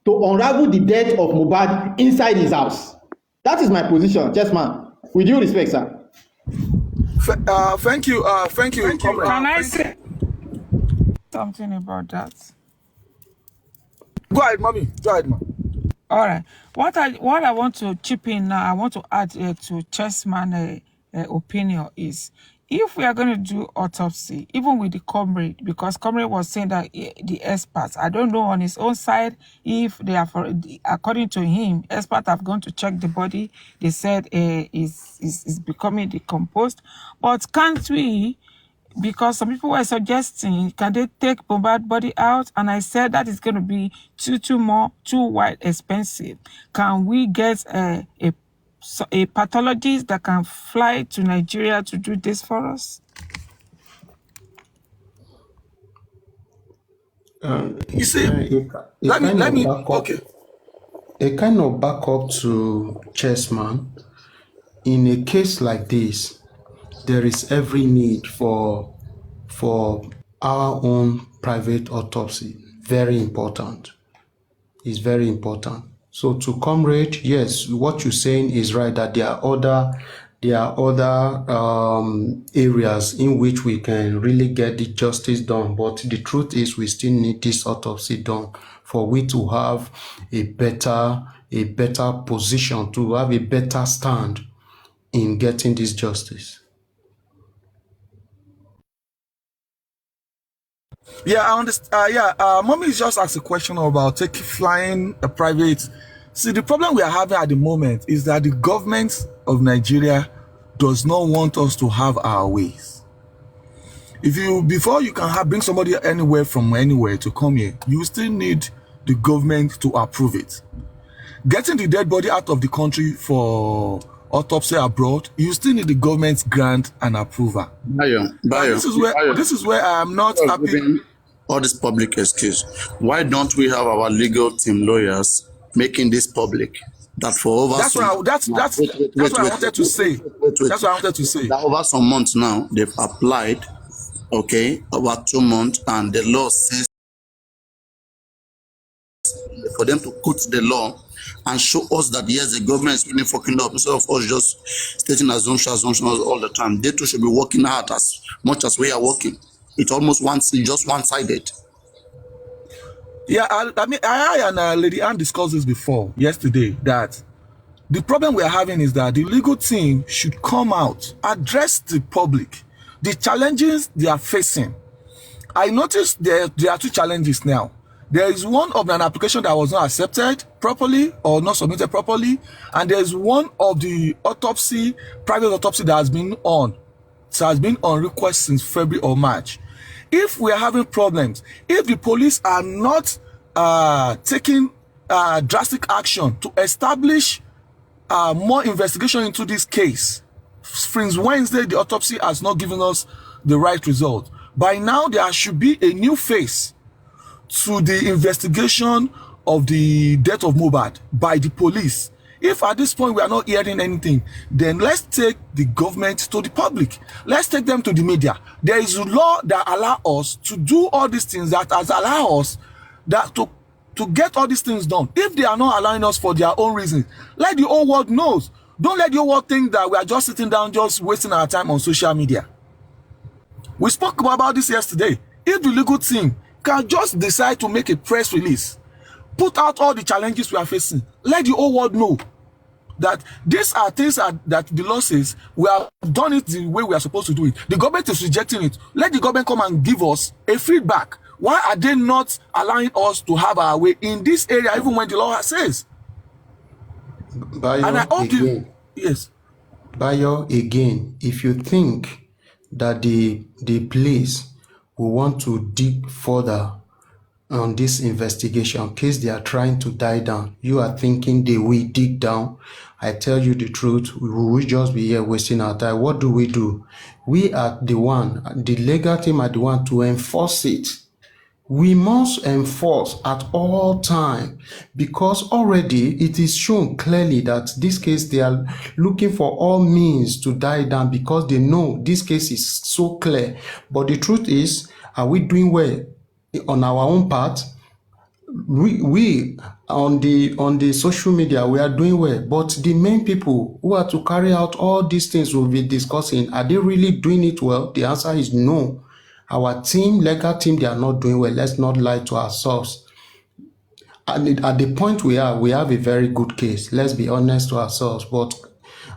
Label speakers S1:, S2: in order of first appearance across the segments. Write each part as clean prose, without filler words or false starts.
S1: to unravel the death of Mohbad inside his house. That is my position, Chessman. With due respect, sir.
S2: Thank you. Thank you.
S3: Can I say something about that?
S2: Go ahead, mommy. Go ahead, ma.
S3: All right. What I want to chip in now, I want to add to Chessman's opinion is, if we are going to do autopsy, even with the comrade, because comrade was saying that the experts, I don't know on his own side if they are, according to him, experts have gone to check the body. They said is becoming decomposed. But can't we? Because some people were suggesting, can they take Mohbad body out? And I said that is going to be too wide expensive. Can we get a pathologist that can fly to Nigeria to do this for us?
S2: You see, let me. Okay.
S4: A kind of backup to Chessman. In a case like this, there is every need for our own private autopsy. Very important. It's very important. So to comrade, yes, what you're saying is right, that there are other areas in which we can really get the justice done. But the truth is, we still need this autopsy done for we to have a better position, to have a better stand in getting this justice.
S2: Yeah, I understand. Mommy just asked a question about flying a private. See, the problem we are having at the moment is that the government of Nigeria does not want us to have our ways. Before you can bring somebody from anywhere to come here, you still need the government to approve it. Getting the dead body out of the country for autopsy abroad, you still need the government's grant and approval.
S5: Bayo,
S2: this is where I am not happy.
S5: All this public excuse. Why don't we have our legal team lawyers making this public? That for over
S2: that's what I wanted to say. That's what I wanted to say.
S5: That over some months now, they've applied, okay, over 2 months, and the law says for them to quote the law and show us that yes, the government is really fucking up, instead of us just stating assumptions all the time. They too should be working hard as much as we are working. It's almost just one-sided.
S2: Yeah, I and Lady Anne discussed this before yesterday, that the problem we are having is that the legal team should come out, address the public, the challenges they are facing. I noticed there are two challenges now. There is one of an application that was not accepted properly or not submitted properly, and there is one of the private autopsy that has been on. It has been on request since February or March. If we are having problems, if the police are not taking drastic action to establish more investigation into this case, since Wednesday, the autopsy has not given us the right result. By now, there should be a new face to the investigation of the death of Mohbad by the police. If at this point we are not hearing anything, then let's take the government to the public. Let's take them to the media. There is a law that allows us to do all these things, that has allowed us to get all these things done. If they are not allowing us for their own reasons, let the whole world know. Don't let the whole world think that we are just sitting down, just wasting our time on social media. We spoke about this yesterday. If the legal team can just decide to make a press release, put out all the challenges we are facing, let the whole world know that these are things that the law says we have done it the way we are supposed to do it. The government is rejecting it. Let the government come and give us a feedback. Why are they not allowing us to have our way in this area, even when the law says?
S4: Bayo,
S2: and I hope
S4: again,
S2: yes.
S4: Bayo, again, if you think that the police will want to dig further on this investigation, in case they are trying to die down, you are thinking they will dig down. I tell you the truth, we will just be here wasting our time. What do? We are the legal team are the one to enforce it. We must enforce at all time, because already it is shown clearly that this case, they are looking for all means to die down because they know this case is so clear. But the truth is, are we doing well on our own part? we on the social media, we are doing well, but the main people who are to carry out all these things we'll be discussing, are they really doing it well? The answer is no. Our team, legal team, they are not doing well. Let's not lie to ourselves. And at the point we have a very good case. Let's be honest to ourselves. But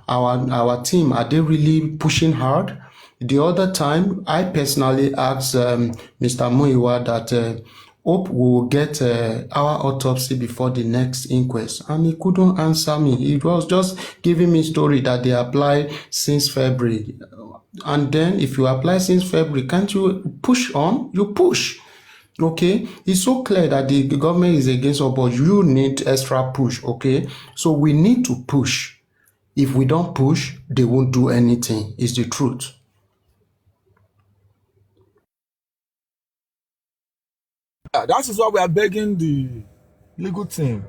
S4: our team, are they really pushing hard? The other time, I personally asked Mr. Muiwa that hope we will get our autopsy before the next inquest, and he couldn't answer me. He was just giving me story that they applied since February. And then if you apply since February, can't you push on? You push. Okay, it's so clear that the government is against us, but you need extra push. Okay, so we need to push. If we don't push, they won't do anything. It's the truth.
S2: That is why we are begging the legal team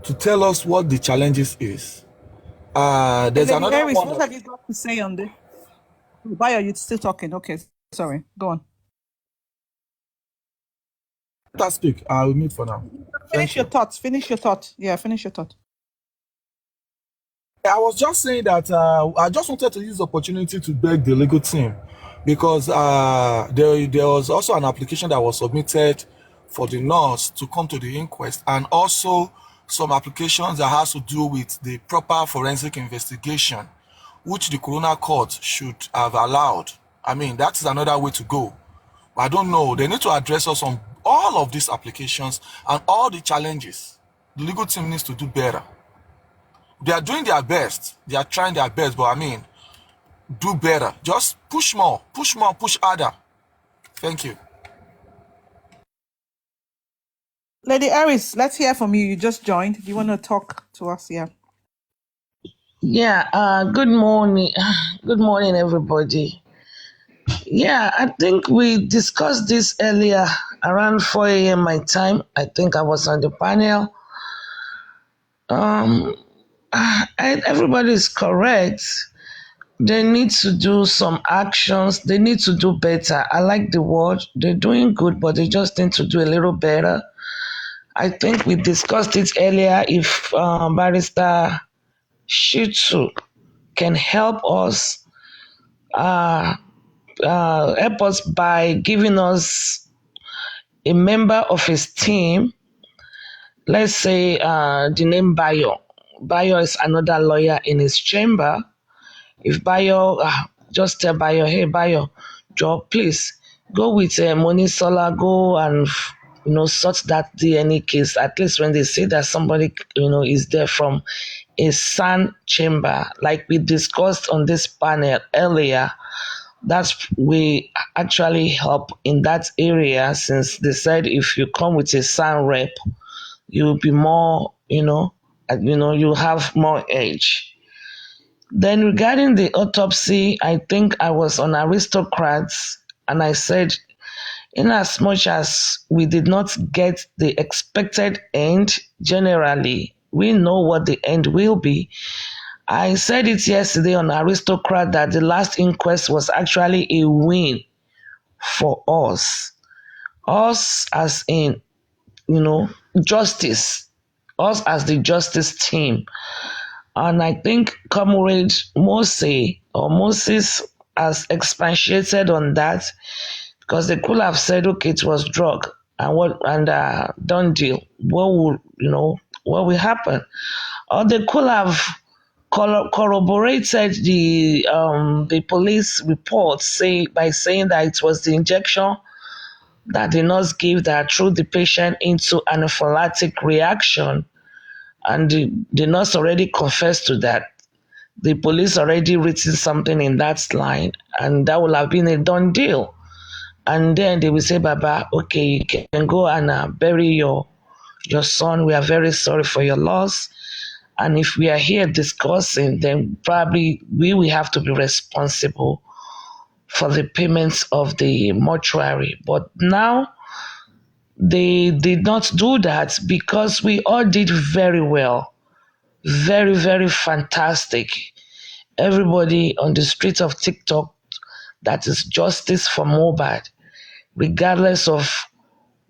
S2: to tell us what the challenges is. There's
S3: Lady
S2: another
S3: Aries,
S2: one.
S3: what have you got to say on this? Why are you still talking? Okay, sorry. Go on.
S2: Let us speak. I will mute for now.
S3: Finish your thoughts. Finish your thought. Yeah, finish your thought.
S2: I was just saying that I just wanted to use the opportunity to beg the legal team, because there was also an application that was submitted for the nurse to come to the inquest, and also some applications that has to do with the proper forensic investigation, which the coroner court should have allowed. I mean, that is another way to go. I don't know. They need to address us on all of these applications and all the challenges. The legal team needs to do better. They are doing their best. They are trying their best, but I mean, do better. Just push more, push harder. Thank you.
S3: Lady Aries, let's hear from you. You just joined. Do you want to talk to us? Yeah.
S6: Yeah, good morning. Good morning, everybody. Yeah, I think we discussed this earlier around 4 a.m. my time. I think I was on the panel. Everybody is correct. They need to do some actions. They need to do better. I like the word. They're doing good, but they just need to do a little better. I think we discussed it earlier. If Barrister Shitu can help us by giving us a member of his team. Let's say the name Bayo. Bayo is another lawyer in his chamber. If Bayo, just tell Bayo, hey Bayo, Joe, please go with Monisola, go and sort that DNA case. At least when they say that somebody is there from a SAN chamber, like we discussed on this panel earlier, we actually help in that area, since they said if you come with a SAN rep, you'll be more, you have more edge. Then regarding the autopsy, I think I was on Aristocrats, and I said, in as much as we did not get the expected end, generally, we know what the end will be. I said it yesterday on Aristocrat that the last inquest was actually a win for us. Us as in, justice. Us as the justice team. And I think Comrade Moses has expatiated on that, because they could have said, okay, it was drug and done deal. What will happen? Or they could have corroborated the police report by saying that it was the injection that the nurse gave that threw the patient into anaphylactic reaction, and the nurse already confessed to that. The police already written something in that line, and that would have been a done deal. And then they will say, Baba, okay, you can go and bury your son. We are very sorry for your loss. And if we are here discussing, then probably we will have to be responsible for the payments of the mortuary. But now they did not do that, because we all did very well. Very, very fantastic. Everybody on the streets of TikTok, that is justice for Mohbad, regardless of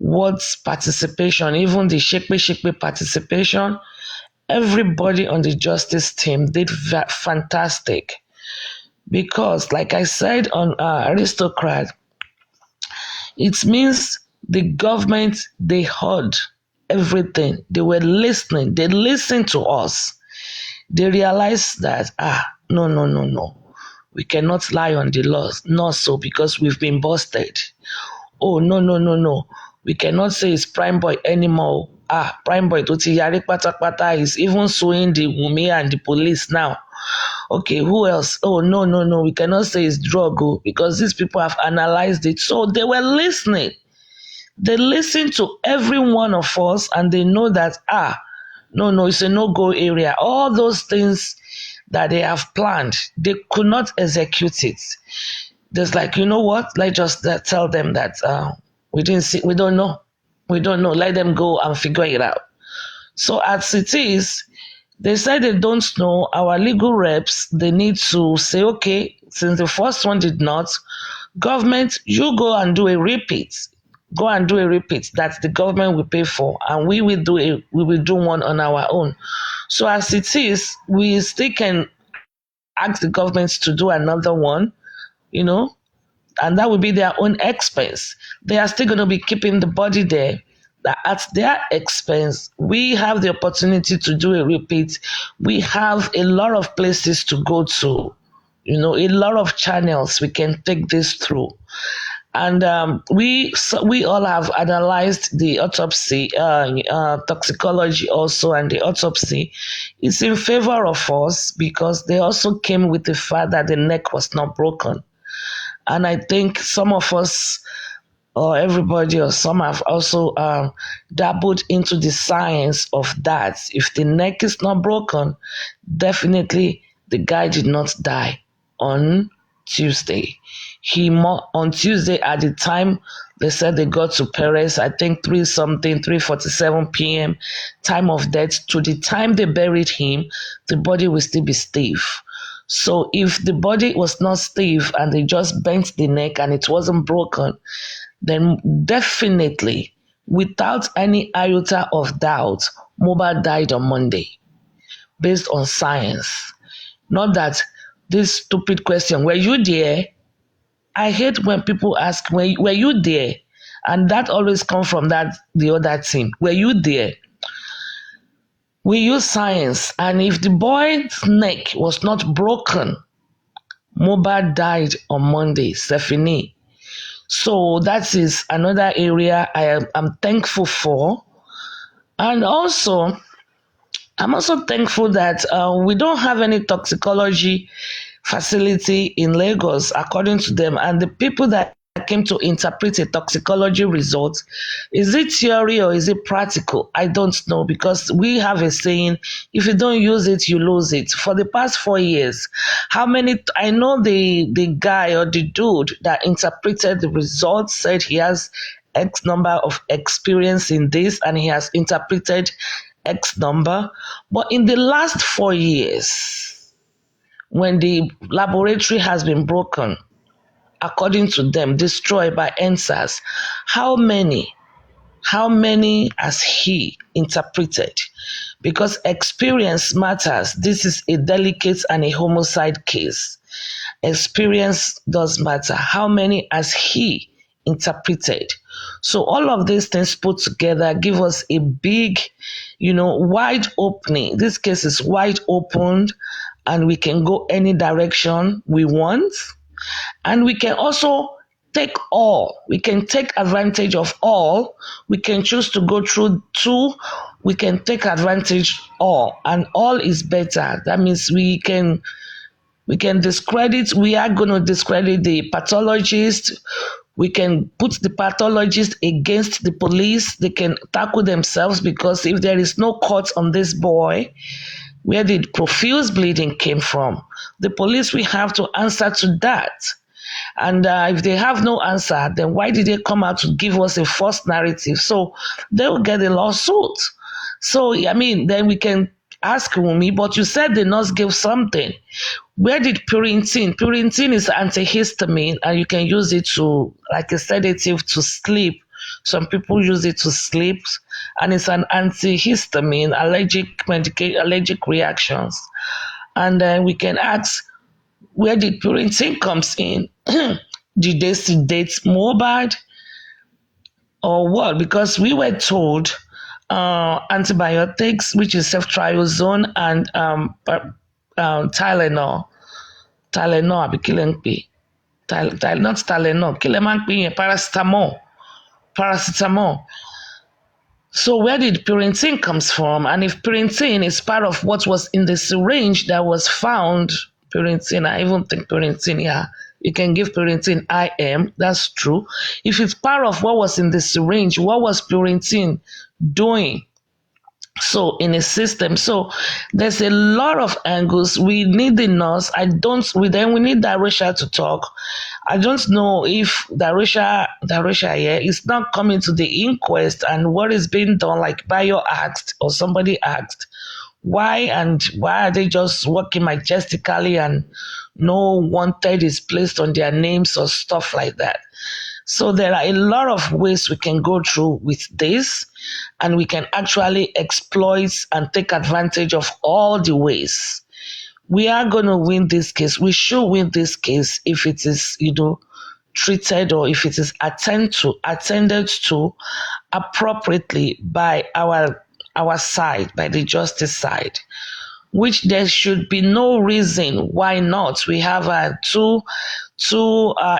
S6: Ward's participation, even the Shekpe participation, everybody on the justice team did fantastic. Because, like I said on Aristocrat, it means the government, they heard everything. They were listening. They listened to us. They realized that, no. We cannot lie on the laws. Not so, because we've been busted. Oh, no. We cannot say it's Prime Boy anymore. Prime Boy Toti Yari Pata is even suing the Wumi and the police now. Okay, who else? Oh, no. We cannot say it's drug because these people have analyzed it. So they were listening. They listened to every one of us and they know that, no, it's a no-go area. All those things that they have planned, they could not execute it. There's like, you know what? Let's just tell them that we don't know. Let them go and figure it out. So as it is, they said they don't know. Our legal reps, they need to say, okay, since the first one did not, government, you go and do a repeat. Go and do a repeat that the government will pay for, and we will do one on our own. So as it is, we still can ask the government to do another one, and that will be their own expense. They are still going to be keeping the body there. That at their expense, we have the opportunity to do a repeat. We have a lot of places to go to, a lot of channels we can take this through. And we all have analyzed the autopsy, toxicology also, and the autopsy is in favor of us because they also came with the fact that the neck was not broken. And I think some of us, or everybody, or some have also dabbled into the science of that. If the neck is not broken, definitely the guy did not die on Tuesday. On Tuesday, at the time they said they got to Perez, I think 3:47 p.m. time of death, to the time they buried him, the body will still be stiff. So if the body was not stiff and they just bent the neck and it wasn't broken, then definitely, without any iota of doubt, Mohbad died on Monday, based on science. Not that this stupid question, were you there? I hate when people ask, were you there? And that always comes from the other team. Were you there? We use science, and if the boy's neck was not broken, Mohbad died on Monday, Stephanie. So that is another area I am thankful for. And also, I'm also thankful that we don't have any toxicology facility in Lagos, according to them. And the people that came to interpret a toxicology result, is it theory or is it practical? I don't know, because we have a saying, if you don't use it, you lose it. For the past 4 years, I know the guy or the dude that interpreted the results said he has X number of experience in this and he has interpreted X number. But in the last 4 years, when the laboratory has been broken, according to them, destroyed by NSAS, how many has he interpreted? Because experience matters. This is a delicate and a homicide case. Experience does matter. How many has he interpreted? So all of these things put together give us a big, wide opening. This case is wide opened, and we can go any direction we want. And we can also take all. We can take advantage of all. We can choose to go through two. We can take advantage all. And all is better. That means we can discredit. We are going to discredit the pathologist. We can put the pathologist against the police. They can tackle themselves, because if there is no court on this boy, where the profuse bleeding came from, the police will have to answer to that. And if they have no answer, then why did they come out to give us a false narrative? So they will get a lawsuit. So, then we can ask Wumi, but you said the nurse gave something. Where did Purintine? Purintine is antihistamine, and you can use it like a sedative to sleep. Some people use it to sleep, and it's an antihistamine, allergic reactions. And then we can ask, where did Puritin comes in? Did they sedate Mohbad or what? Because we were told antibiotics, which is ceftriaxone and Tylenol, not Tylenol, paracetamol. So where did Puritin comes from? And if Puritin is part of what was in the syringe that was found, Puritin, I even think Puritin, yeah, you can give Puritin IM, that's true. If it's part of what was in the syringe, what was Puritin doing? So in a system, so there's a lot of angles. We need the nurse. We need Darusha to talk. I don't know if Darusha is not coming to the inquest and what is being done, like Bayo asked or somebody asked. Why are they just working majestically and no wanted is placed on their names or stuff like that? So there are a lot of ways we can go through with this, and we can actually exploit and take advantage of all the ways. We are going to win this case. We should win this case if it is, treated or if it is attended to appropriately by our side, by the justice side, which there should be no reason why not. We have two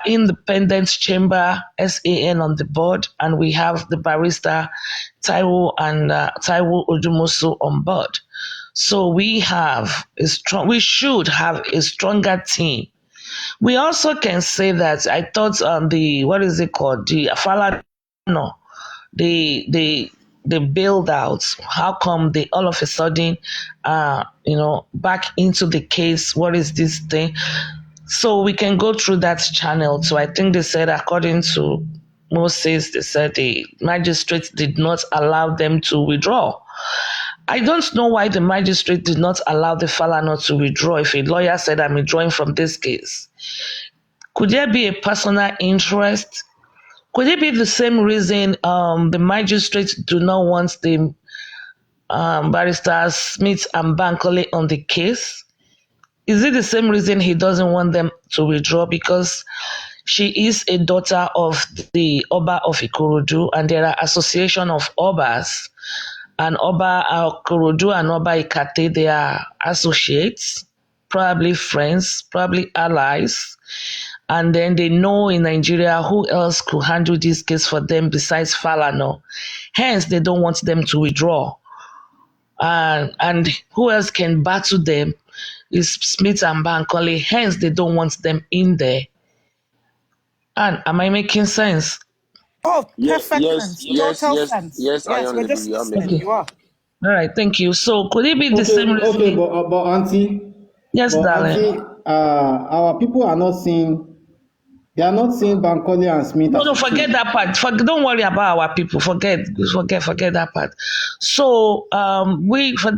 S6: independent chamber SAN on the board, and we have the barrister Taiwo and Taiwo Odumosu on board. So we should have a stronger team. We also can say that I thought the Falana, the build outs, how come they all of a sudden back into the case? What is this thing? So we can go through that channel. So I think they said, according to Moses, they said the magistrate did not allow them to withdraw. I don't know why the magistrate did not allow the Falana to withdraw. If a lawyer said, I'm withdrawing from this case, could there be a personal interest? Could it be the same reason the magistrates do not want the barristers Smith and Bankole on the case? Is it the same reason he doesn't want them to withdraw? Because she is a daughter of the Oba of Ikorodu, and there are association of Obas, and Oba Ikorodu and Oba Ikate, they are associates, probably friends, probably allies. And then they know in Nigeria who else could handle this case for them besides Falana. Hence, they don't want them to withdraw. And who else can battle them is Smith and Bankole. Hence, they don't want them in there. And am I making sense?
S3: Oh, perfect sense. Total sense.
S7: Yes, I
S3: Yes, we're just
S7: you are
S3: listening.
S7: making.
S3: You are.
S6: All right, thank you. So could it be the same reason?
S1: Okay, but Auntie,
S6: Yes, darling.
S1: Auntie, our people are not seeing. They are not seeing Bankole and Smith.
S6: No, forget that part. Don't worry about our people. Forget that part. So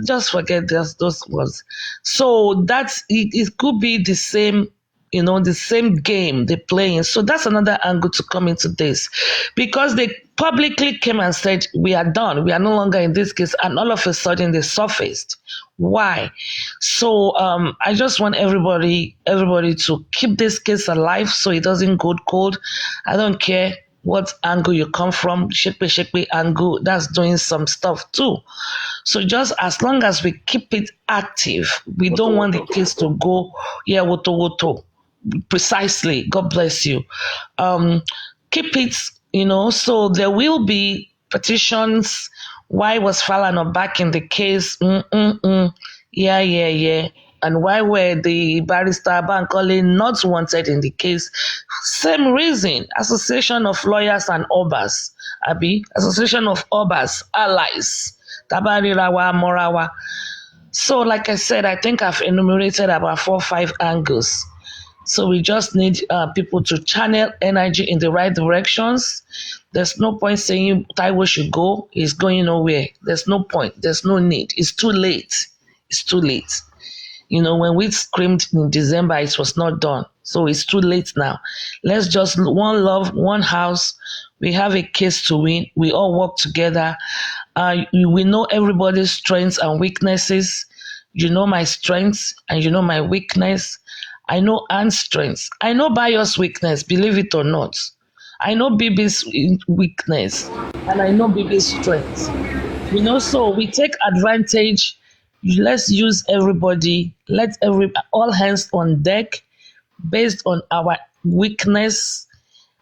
S6: just forget those words. So it could be the same, the same game they're playing. So that's another angle to come into this, because they publicly came and said, we are done. We are no longer in this case. And all of a sudden they surfaced. Why? So I just want everybody to keep this case alive so it doesn't go cold. I don't care what angle you come from, Shekpe angle, that's doing some stuff too. So just as long as we keep it active, we don't want the case to go, woto. Precisely. God bless you. Keep it, so there will be petitions. Why was Falana back in the case? Yeah. And why were the barrister Bankole not wanted in the case? Same reason. Association of Lawyers and Obas. Association of Obas, allies. Tabarirawa, Morawa. So like I said, I think I've enumerated about 4 or 5 angles. So we just need people to channel energy in the right directions. There's no point saying Taiwo should go. He's going nowhere. There's no point. There's no need. It's too late. When we screamed in December, it was not done. So it's too late now. Let's just one love, one house, We have a case to win. We all work together. We know everybody's strengths and weaknesses. You know my strengths and you know my weakness. I know Anne's strengths. I know Bayo's weakness, believe it or not. I know Bibi's weakness and I know Bibi's strengths. So we take advantage. Let's use everybody. Let all hands on deck based on our weakness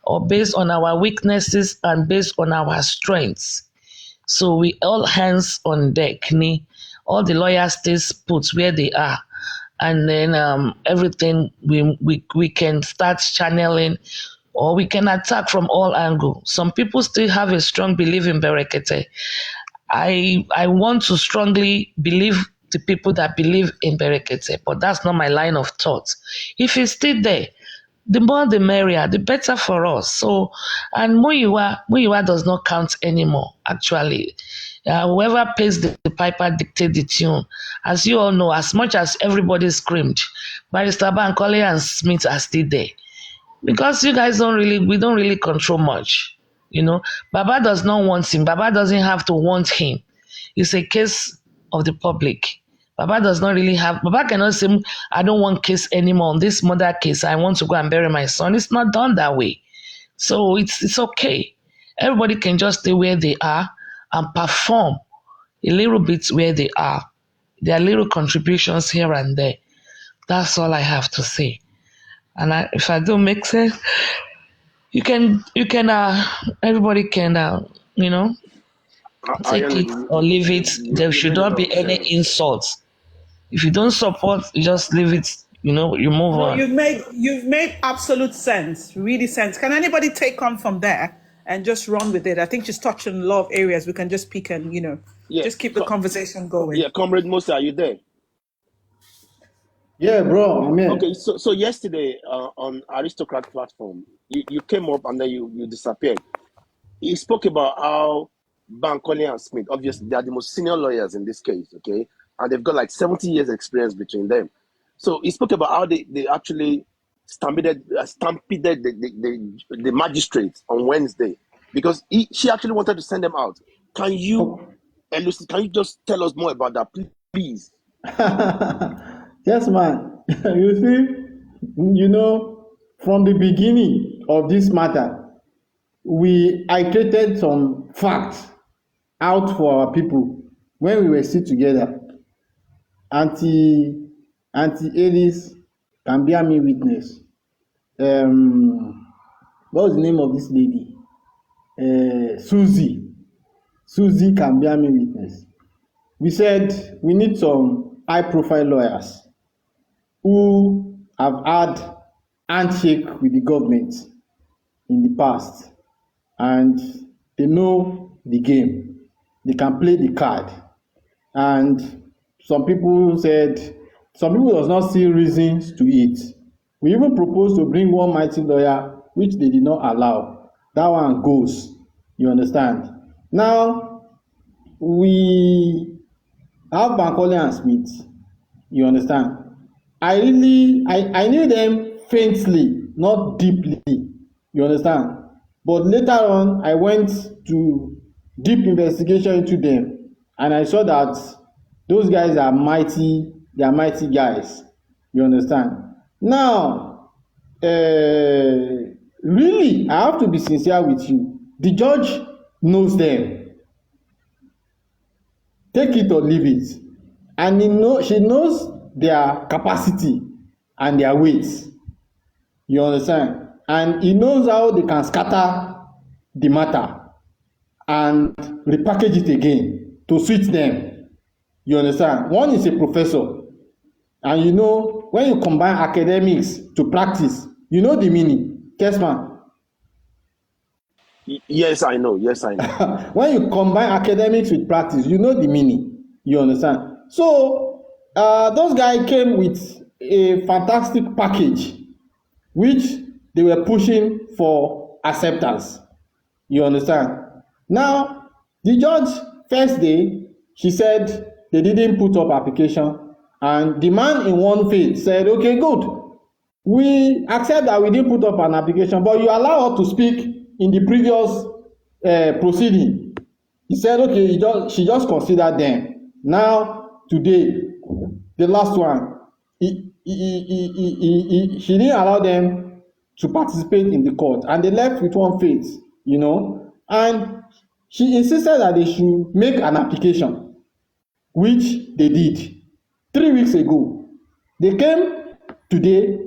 S6: or based on our weaknesses and based on our strengths. So we all hands on deck. All the lawyers stays put where they are. And then everything we can start channeling or we can attack from all angles. Some people still have a strong belief in Berekete. I want to strongly believe the people that believe in Berekete, but that's not my line of thought. If it's still there, the more the merrier, the better for us. So, and Muyiwa does not count anymore, actually. Whoever plays the piper dictates the tune. As you all know, as much as everybody screamed, Barrister Bankole and Smith are still there. Because you guys we don't really control much. Baba does not want him. Baba doesn't have to want him. It's a case of the public. Baba does not really have, Baba cannot say, I don't want case anymore. On this murder case, I want to go and bury my son. It's not done that way. So it's okay. Everybody can just stay where they are and perform a little bit where they are. There are little contributions here and there. That's all I have to say. And if I don't make sense, everybody can, take it or leave it. There should not be any insults. If you don't support, you just leave it. You move on.
S3: You've made absolute sense, really sense. Can anybody take on from there and just run with it? I think she's touching a lot of areas. We can just pick and just keep the conversation going.
S7: Yeah, Comrade Musa, are you there?
S1: Yeah, bro. I'm here.
S7: Okay, so yesterday on Aristocrat platform, you came up and then you disappeared. You spoke about how Bankole and Smith, obviously, they are the most senior lawyers in this case, okay? And they've got like 70 years experience between them. So he spoke about how they actually stampeded the magistrates on Wednesday because she actually wanted to send them out. Can you just tell us more about that, please?
S1: Yes, man. You see, from the beginning of this matter, I created some facts out for our people when we were still together. Auntie Alice can bear me witness. What was the name of this lady? Susie. Susie can bear me witness. We said we need some high-profile lawyers who have had handshake with the government in the past, and they know the game. They can play the card. And some people does not see reasons to it. We even proposed to bring one mighty lawyer, which they did not allow. That one goes. You understand? Now, we have Bankole and Smith. You understand? I knew them faintly, not deeply. You understand? But later on, I went to deep investigation into them, and I saw that those guys are mighty. They are mighty guys. You understand? Now, really, I have to be sincere with you. The judge knows them. Take it or leave it. And she knows their capacity and their weights. You understand? And he knows how they can scatter the matter and repackage it again to suit them. You understand? One is a professor. And when you combine academics to practice, you know the meaning. Yes, man.
S7: Yes, I know.
S1: When you combine academics with practice, you know the meaning. You understand? So, those guys came with a fantastic package, which they were pushing for acceptance. You understand? Now, the judge, first day, she said they didn't put up application. And the man in one faith said, okay, good. We accept that we didn't put up an application, but you allow us to speak in the previous proceeding. He said, okay, she just considered them. Now, today, the last one, she didn't allow them to participate in the court, and they left with one faith, you know. And she insisted that they should make an application, which they did 3 weeks ago. They came today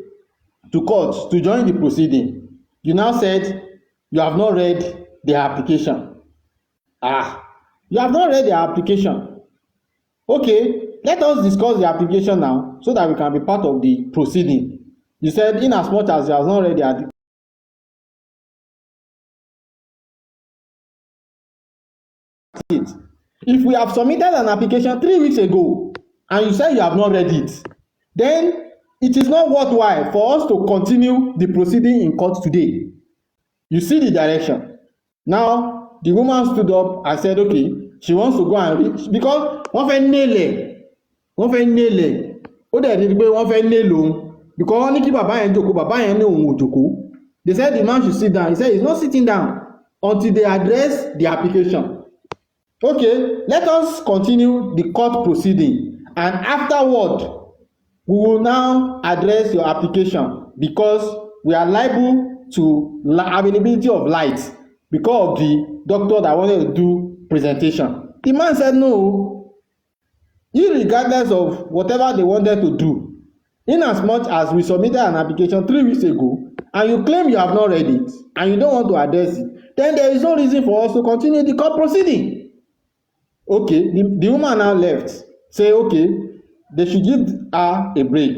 S1: to court to join the proceeding. You now said you have not read their application. You have not read their application. Okay, let us discuss the application now so that we can be part of the proceeding. You said in as much as you have not read their if we have submitted an application 3 weeks ago and you say you have not read it, then it is not worthwhile for us to continue the proceeding in court today. You see the direction. Now, the woman stood up and said, okay, she wants to go and read because wọ́n fẹ́ nílẹ̀, ó dẹ̀ di pé wọ́n fẹ́ nílò òun because wọ́n ní kí bàbá yẹn jókòó, bàbá yẹn ní òun ò jókòó. They said the man should sit down. He said he's not sitting down until they address the application. Okay, let us continue the court proceeding, and afterward, we will now address your application because we are liable to availability of light because of the doctor that wanted to do presentation. The man said no, irregardless of whatever they wanted to do, in as much as we submitted an application 3 weeks ago, and you claim you have not read it, and you don't want to address it, then there is no reason for us to continue the court proceeding. Okay, the woman now left. Say, okay, they should give her a break.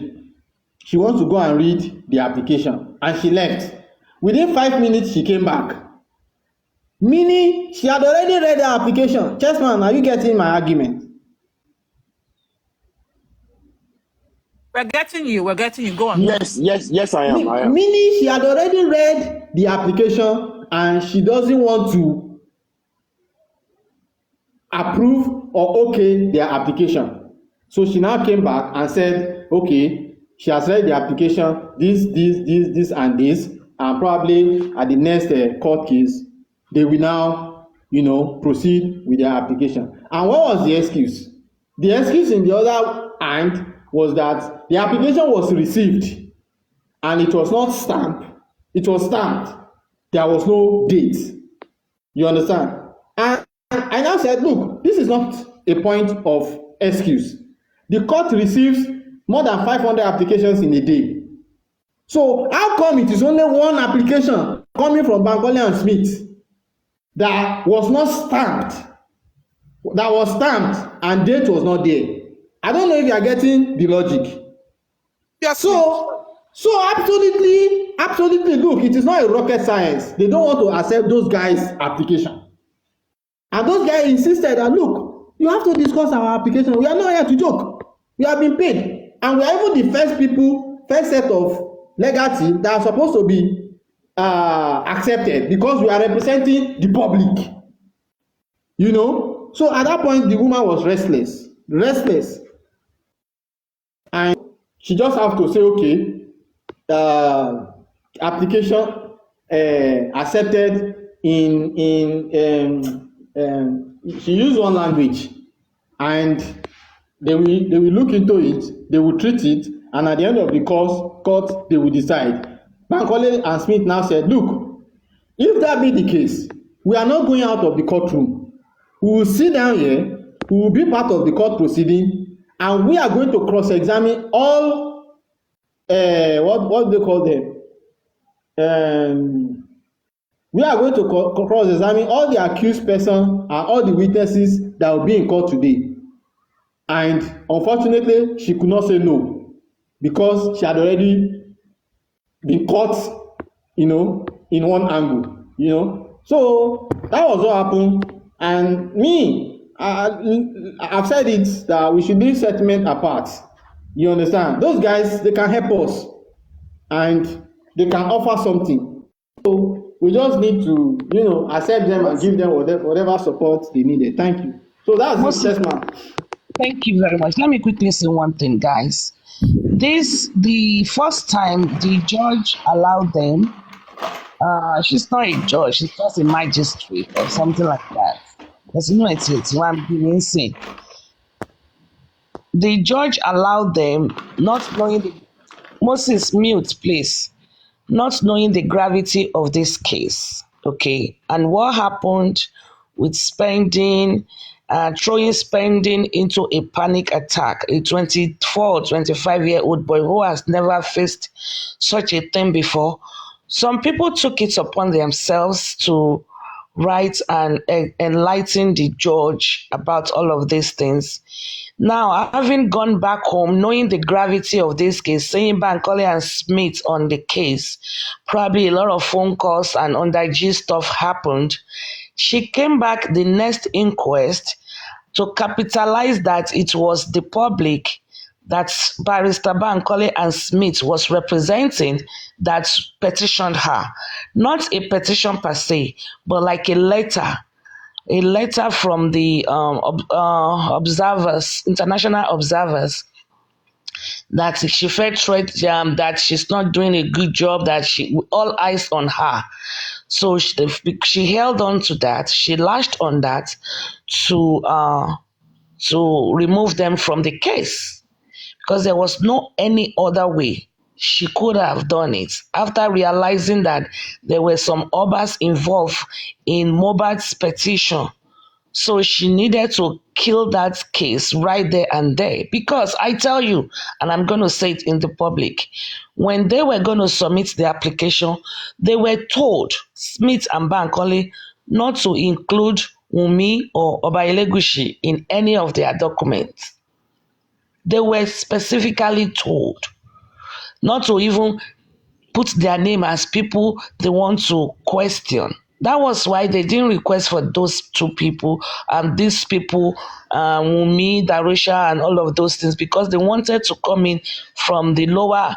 S1: She wants to go and read the application, and she left. Within 5 minutes, she came back. Meaning, she had already read the application. Chessman, are you getting my argument?
S3: We're getting you. Go on.
S7: Yes, I am.
S1: Meaning, she had already read the application, and she doesn't want to approve or okay their application. So she now came back and said, okay, she has read the application, this, and this, and probably at the next court case, they will now, proceed with their application. And what was the excuse? The excuse in the other hand was that the application was received and it was not stamped. It was stamped. There was no date. You understand? And I now said, look, this is not a point of excuse. The court receives more than 500 applications in a day. So how come it is only one application coming from Bankole and Smith that was not stamped, that was stamped and date was not there? I don't know if you are getting the logic.
S3: Yes.
S1: So absolutely, look, it is not a rocket science. They don't want to accept those guys' application. And those guys insisted that, look, you have to discuss our application. We are not here to joke. We have been paid. And we are even the first set of legacy that are supposed to be accepted because we are representing the public. So at that point, the woman was restless. And she just have to say, okay, application accepted she used one language, and they will look into it, they will treat it, and at the end of the court they will decide. Bankole and Smith now said, look, if that be the case, we are not going out of the courtroom. We will sit down here, we will be part of the court proceeding, and we are going to cross-examine all what they call them. We are going to cross-examine all the accused person and all the witnesses that will be in court today. And unfortunately, she could not say no because she had already been caught, in one angle, So that was what happened. And me, I've said it that we should leave settlement apart. You understand? Those guys, they can help us and they can offer something. So we just need to, accept them and give them whatever support they needed. Thank you. So that's it, man.
S6: Thank you very much. Let me quickly say one thing, guys. The first time the judge allowed them She's not a judge, she's just a magistrate or something like that. Because it's one being insane. The judge allowed them, not knowing Moses, mute, please. Not knowing the gravity of this case, okay, and what happened with spending, throwing spending into a panic attack. A 24 or 25-year-old boy who has never faced such a thing before. Some people took it upon themselves to write and enlighten the judge about all of these things. Now, having gone back home, knowing the gravity of this case, seeing Bankole and Smith on the case, probably a lot of phone calls and under-G stuff happened. She came back the next inquest to capitalize that it was the public that Barrister Bankole and Smith was representing that petitioned her. Not a petition per se, but like a letter from the observers, international observers, that she felt threat, that she's not doing a good job, that all eyes on her. So she held on to that. She lashed on that to remove them from the case, because there was no any other way she could have done it after realizing that there were some others involved in Mohbad's petition. So she needed to kill that case right there and there. Because I tell you, and I'm going to say it in the public, when they were going to submit the application, they were told, Smith and Bankole, not to include Wunmi or Oba Elegushi in any of their documents. They were specifically told not to even put their name as people they want to question. That was why they didn't request for those two people and these people, Wunmi, Darusha, and all of those things, because they wanted to come in from the lower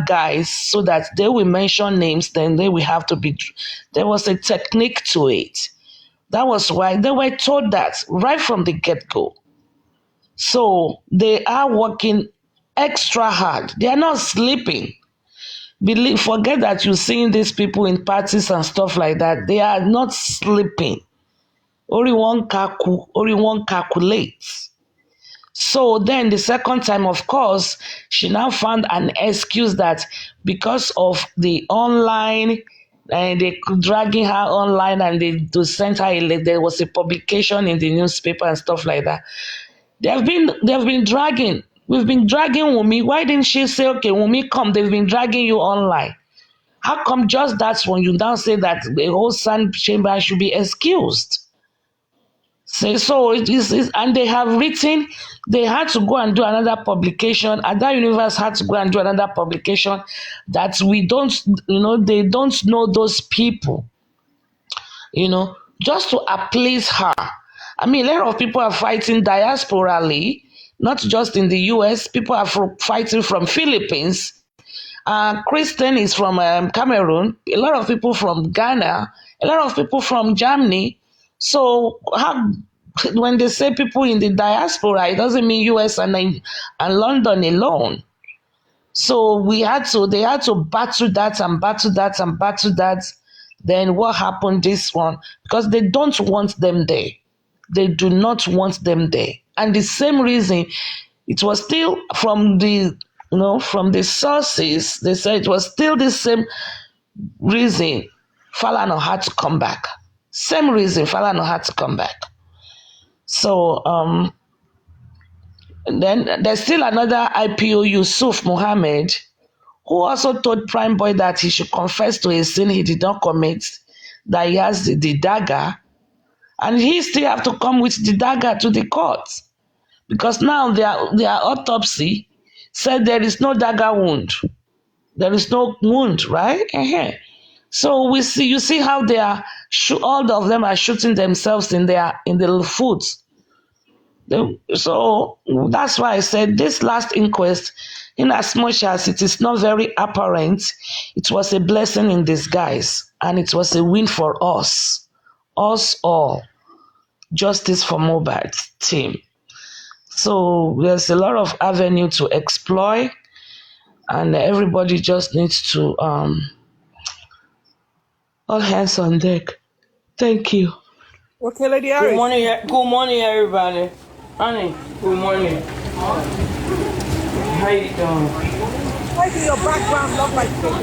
S6: guys so that they will mention names, then they will have to be. There was a technique to it. That was why they were told that right from the get-go. So they are working extra hard. They are not sleeping. Forget that you're seeing these people in parties and stuff like that. They are not sleeping. Only one calculates. So then the second time, of course, she now found an excuse that because of the online, and they dragging her online, and they sent her. There was a publication in the newspaper and stuff like that. They have been dragging. We've been dragging Wunmi. Why didn't she say, okay, Wunmi, come? They've been dragging you online. How come just that's when you now say that the whole Sand Chamber should be excused? So it is, and they have written, they had to go and do another publication. Ada Universe had to go and do another publication that we don't, they don't know those people, just to appease her. I mean, a lot of people are fighting diasporally, not just in the US. People are fighting from Philippines. Kristen is from Cameroon. A lot of people from Ghana. A lot of people from Germany. So when they say people in the diaspora, it doesn't mean US and London alone. So they had to battle that. Then what happened this one? Because they don't want them there. They do not want them there. And the same reason, it was still from the sources, they said it was still the same reason Falana had to come back. Same reason Falana had to come back. So then there's still another IPO, Yusuf Mohammed, who also told Prime Boy that he should confess to a sin he did not commit, that he has the dagger, and he still have to come with the dagger to the court, because now their autopsy said there is no dagger wound. There is no wound, right? So you see how they are, all of them are shooting themselves in the foot. So that's why I said this last inquest, in as much as it is not very apparent, it was a blessing in disguise, and it was a win for us all. Justice for Mohbad team. So there's a lot of avenue to exploit, and everybody just needs to All hands on deck. Thank you.
S3: Okay, Lady
S8: Good
S3: Harris.
S8: morning, good morning, everybody. Honey, good morning. How you doing?
S3: Why do your background look like this?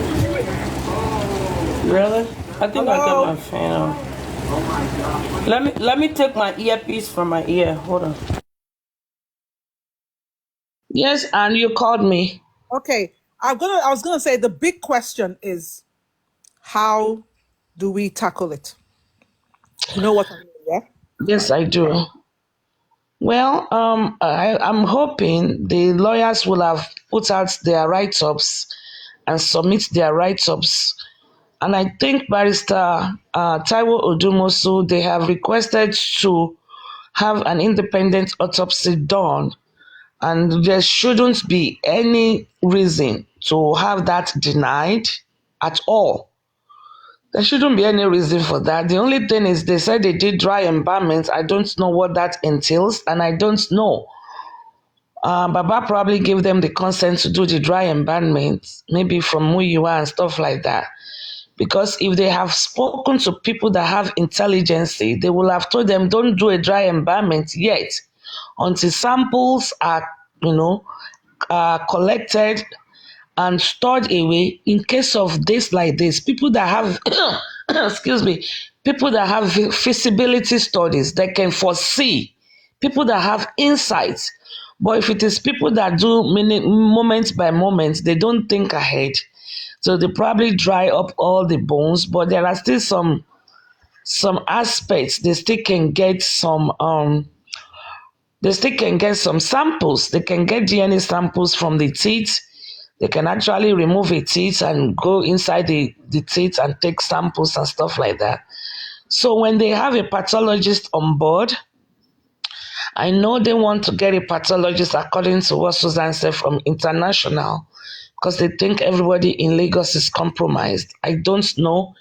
S8: Really? I think I got my
S3: Hello?
S8: fan on. Let me take my earpiece from my ear. Hold on.
S6: Yes, and you called me.
S3: Okay. I was gonna say the big question is how do we tackle it? You know what I mean, yeah?
S6: Yes, I do. Well, I'm hoping the lawyers will have put out their write-ups and submit their write-ups. And I think Barrister Taiwo Odumosu, they have requested to have an independent autopsy done. And there shouldn't be any reason to have that denied at all. There shouldn't be any reason for that. The only thing is they said they did dry embalmment. I don't know what that entails, and I don't know. Baba probably gave them the consent to do the dry embalmment, maybe from Muyiwa and stuff like that. Because if they have spoken to people that have intelligence, they will have told them, don't do a dry embalmment yet until samples are, collected and stored away in case of this like this. People that have, excuse me, people that have feasibility studies, they can foresee, people that have insights. But if it is people that do moment by moment, they don't think ahead. So they probably dry up all the bones, but there are still some aspects. They still can get some samples. They can get DNA samples from the teeth. They can actually remove a teeth and go inside the teeth and take samples and stuff like that. So when they have a pathologist on board, I know they want to get a pathologist according to what Susan said from International, because they think everybody in Lagos is compromised. I don't know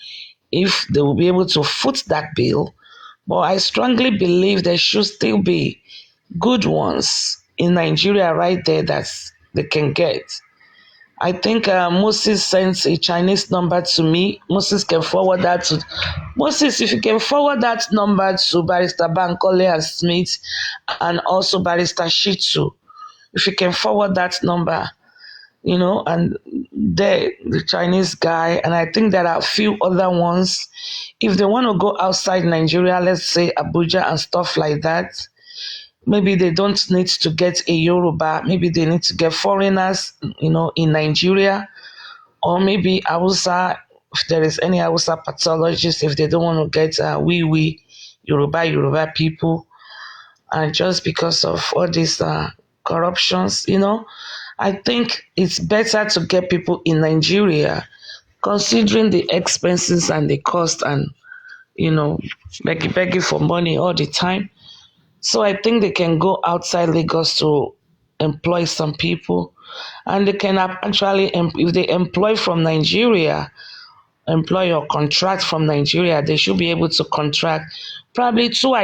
S6: if they will be able to foot that bill, but I strongly believe there should still be good ones in Nigeria right there that they can get. I think Moses sent a Chinese number to me. Moses can forward that to Moses. If you can forward that number to Barrister Bankole and Smith and also Barrister Shitu, if you can forward that number, and the Chinese guy, and I think there are a few other ones. If they want to go outside Nigeria, let's say Abuja and stuff like that, maybe they don't need to get a Yoruba. Maybe they need to get foreigners, in Nigeria, or maybe Hausa, if there is any Hausa pathologist, if they don't want to get Yoruba people, and just because of all these corruptions, I think it's better to get people in Nigeria, considering the expenses and the cost and, begging for money all the time. So I think they can go outside Lagos to employ some people, and they can actually, if they employ from Nigeria, employ or contract from Nigeria, they should be able to contract probably two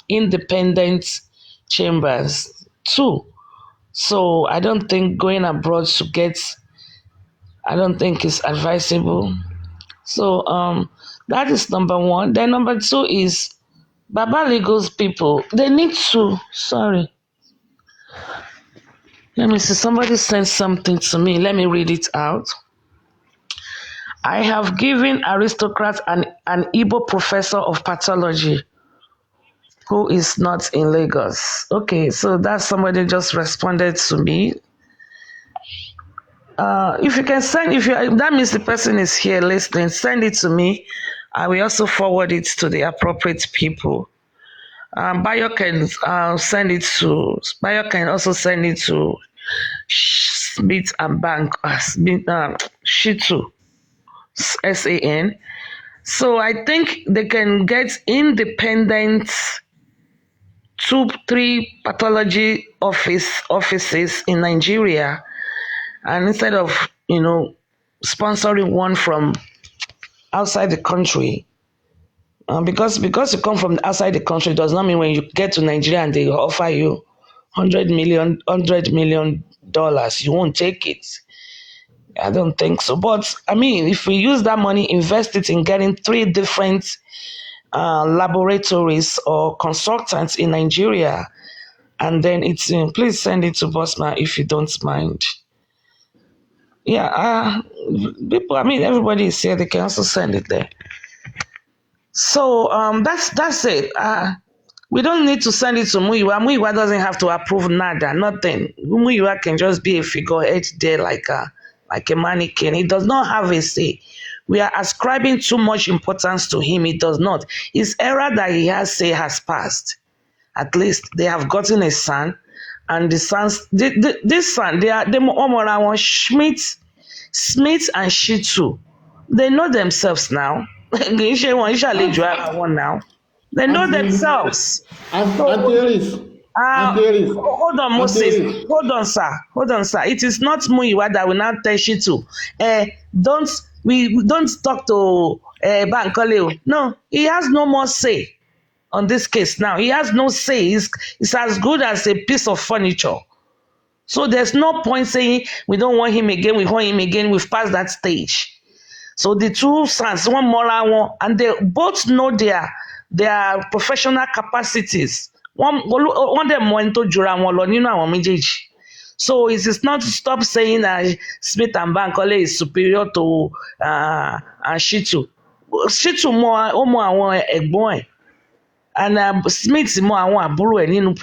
S6: independent chambers, two. So I don't think going abroad to get, I don't think it's advisable. So that is number one. Then number two is Baba Legal's people. They need to, let me see, somebody sent something to me. Let me read it out. I have given Aristocrat an Igbo professor of pathology who is not in Lagos. Okay, so that's somebody just responded to me. If you can send, that means the person is here listening, send it to me. I will also forward it to the appropriate people. Bayo can also send it to Smith and Bank, Shitu, SAN. So I think they can get independent 2-3 pathology offices in Nigeria, and instead of sponsoring one from outside the country, because you come from outside the country does not mean when you get to Nigeria and they offer you $100 million, you won't take it. I don't think so. But I mean, if we use that money, invest it in getting 3 different laboratories or consultants in Nigeria, and then it's in, please send it to Bosma if you don't mind. Yeah, people, I mean, everybody is here. They can also send it there. So that's it. We don't need to send it to Muyiwa. Muyiwa doesn't have to approve nada, nothing. Muyiwa can just be a figurehead there like a mannequin. He does not have a say. We are ascribing too much importance to him. He does not. His era that he has say has passed. At least they have gotten a son, and the sons, this son, they are Smith and Shitu. They know themselves now. They know themselves. Hold on, Moses. Hold on, sir. It is not Muyiwa that will now tell Shitu. Don't talk to Bankole. No, he has no more say on this case now. He has no say. It's as good as a piece of furniture. So there's no point saying we don't want him again, we want him again. We've passed that stage. So the 2 sons, one more, and they both know their professional capacities. One them went to Jura, so it is not to stop saying that Smith and Bankole is superior to Shitu. Shitu more egboy. And Smith more àbúrò ẹ̀ nínú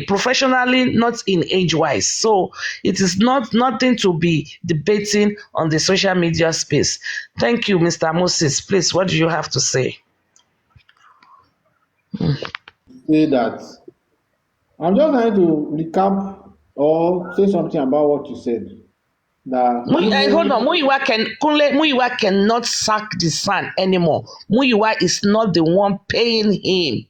S6: professionally, not in age-wise. So it is nothing to be debating on the social media space. Thank you, Mr. Moses. Please, what do you have to say?
S1: Say that I'm just trying to recap or say something about what you said.
S6: Hold on, Muyiwa cannot sack the son anymore. Muyiwa is not the one paying him.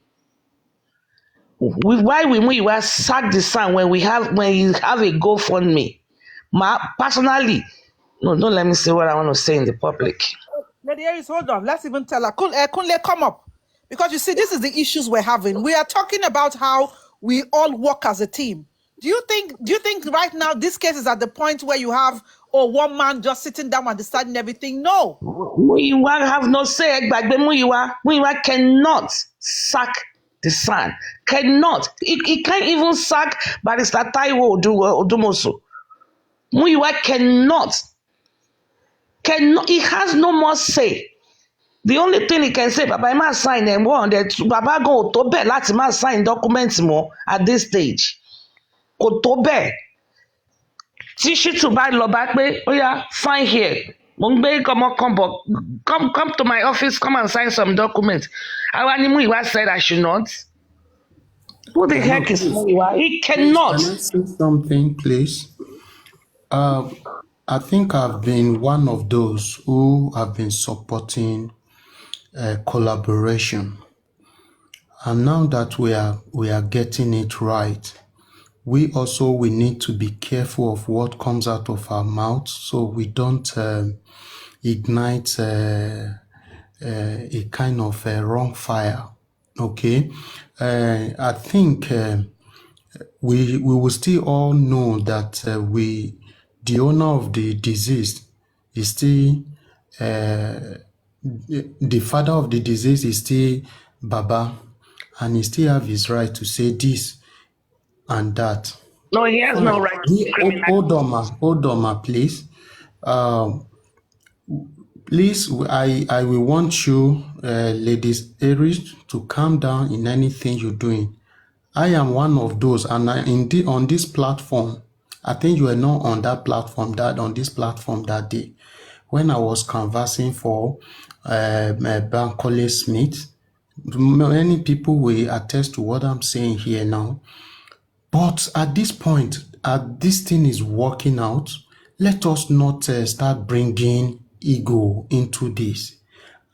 S6: Why will Muyiwa sack the son when you have a GoFundMe? Personally, no, don't let me say what I want to say in the public.
S9: Lady Aries, hold on. Let's even tell her. Kunle, come up. Because you see, this is the issues we're having. We are talking about how we all work as a team. Do you think right now this case is at the point where you have one man just sitting down and deciding everything? No.
S6: Muyiwa have no say. Muyiwa cannot sack the son. Cannot. He can't even sack Barrister Taiwo Odumosu. Muyiwa cannot. He has no more say. The only thing he can say, Baba, I must sign them one. Baba go to bed. Let's must sign documents more at this stage. Go to bed. Tishi to buy lo back pé, oh yeah, sign here. Come to my office, come and sign some documents. Muyiwa said I should not. Who the heck is Muyiwa? He cannot.
S4: Can I say something, please? I think I've been one of those who have been supporting collaboration. And now that we are getting it right, we need to be careful of what comes out of our mouth, so we don't ignite a kind of wrong fire. Okay, I think we will still all know that the owner of the deceased is still the father of the deceased is still Baba, and he still have his right to say this and that.
S6: No, he has no right to
S4: hold on, ma, please. Please, I will want you, Ladies Aries, to calm down in anything you're doing. I am one of those, and on this platform, I think you were not on that platform, on this platform that day, when I was conversing for Bankole Smith. Many people will attest to what I'm saying here now. But at this point, this thing is working out, let us not start bringing ego into this.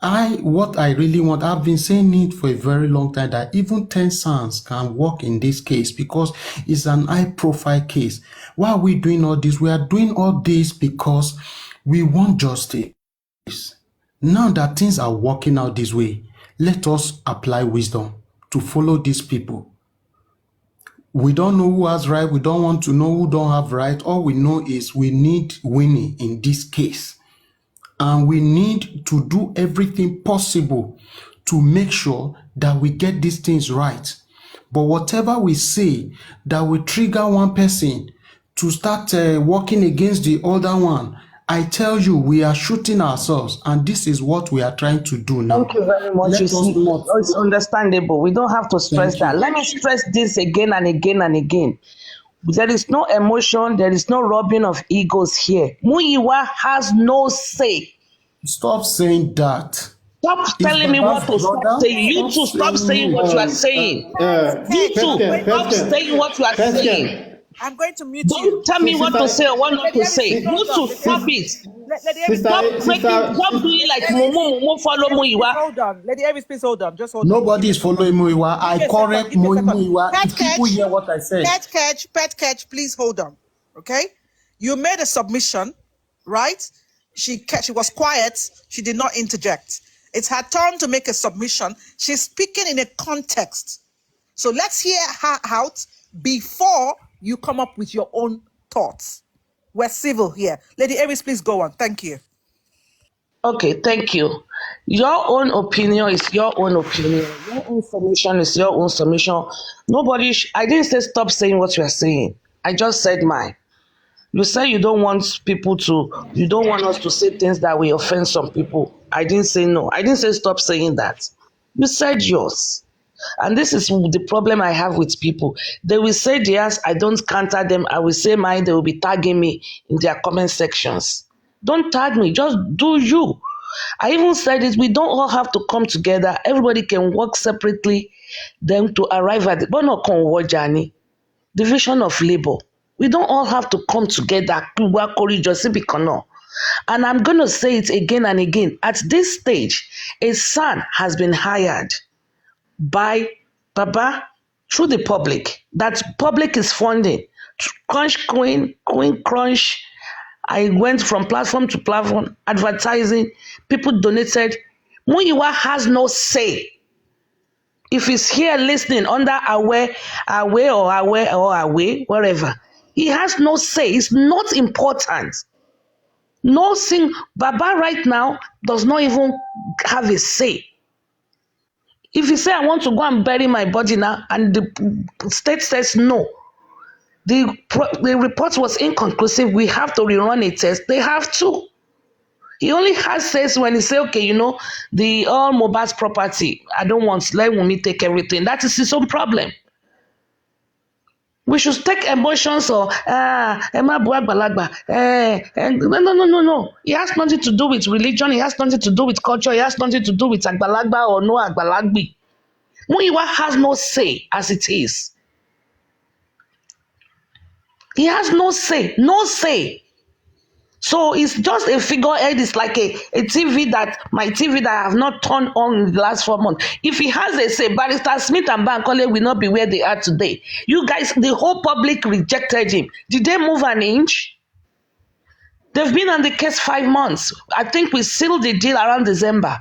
S4: What I really want, I've been saying it for a very long time, that even 10 sons can work in this case because it's an high-profile case. Why are we doing all this? We are doing all this because we want justice. Now that things are working out this way, let us apply wisdom to follow these people. We don't know who has right. We don't want to know who don't have right. All we know is we need Winnie in this case. And we need to do everything possible to make sure that we get these things right. But whatever we say that will trigger one person to start working against the other one, I tell you, we are shooting ourselves, and this is what we are trying to do now.
S6: Thank you very much.
S4: Let
S6: You
S4: us
S6: see,
S4: not.
S6: it's understandable. We don't have to stress
S4: Thank
S6: that.
S4: you.
S6: Let me stress this again and again and again. There is no emotion, there is no rubbing of egos here. Muyiwa has no say.
S4: Stop saying that.
S6: Stop
S4: It's
S6: telling me what
S4: Baba's
S6: to stop
S4: brother.
S6: saying. You too, stop saying what you are saying. You too, stop saying what you are saying.
S9: I'm going to mute you.
S6: Don't tell me what to say or what not to say. You too, stop it. Stop doing like Mumu follow Muyiwa.
S9: Hold on. Lady Avis, please hold on. Just hold on.
S4: Nobody is following Muyiwa. I correct Muyiwa. If people hear what I say.
S9: Pet catch, please hold on. Okay? You made a submission, right? She was quiet. She did not interject. It's her turn to make a submission. She's speaking in a context. So let's hear her out before you come up with your own thoughts. We're civil here. Lady Avis, please go on. Thank you.
S6: Okay, thank you. Your own opinion is your own opinion. Your own submission is your own submission. I didn't say stop saying what you are saying. I just said mine. You say you don't want us to say things that will offend some people. I didn't say no. I didn't say stop saying that. You said yours. And this is the problem I have with people. They will say theirs, I don't counter them. I will say mine, they will be tagging me in their comment sections. Don't tag me, just do you. I even said it, we don't all have to come together. Everybody can work separately, then to arrive at the division of labor. We don't all have to come together. And I'm going to say it again and again. At this stage, a son has been hired by Baba through the public. That public is funding. Crunch Queen Crunch. I went from platform to platform, advertising. People donated. Muyiwa has no say. If he's here listening under aware, wherever, he has no say. It's not important. Baba right now does not even have a say. If you say, I want to go and bury my body now, and the state says no, the report was inconclusive, we have to rerun a test, they have to. He only has says when he say, okay, the all Mohbad's property, I don't want, let me take everything. That is his own problem. We should take emotions or, Emma Buagbalagba. No. It has nothing to do with religion. It has nothing to do with culture. It has nothing to do with Agbalagba or no Agbalagbi. Muyiwa has no say as it is. He has no say. So it's just a figurehead. It's like my TV that I have not turned on in the last 4 months. If he has a say, Barrister Smith and Bankole will not be where they are today. You guys, the whole public rejected him. Did they move an inch? They've been on the case 5 months. I think we sealed the deal around December.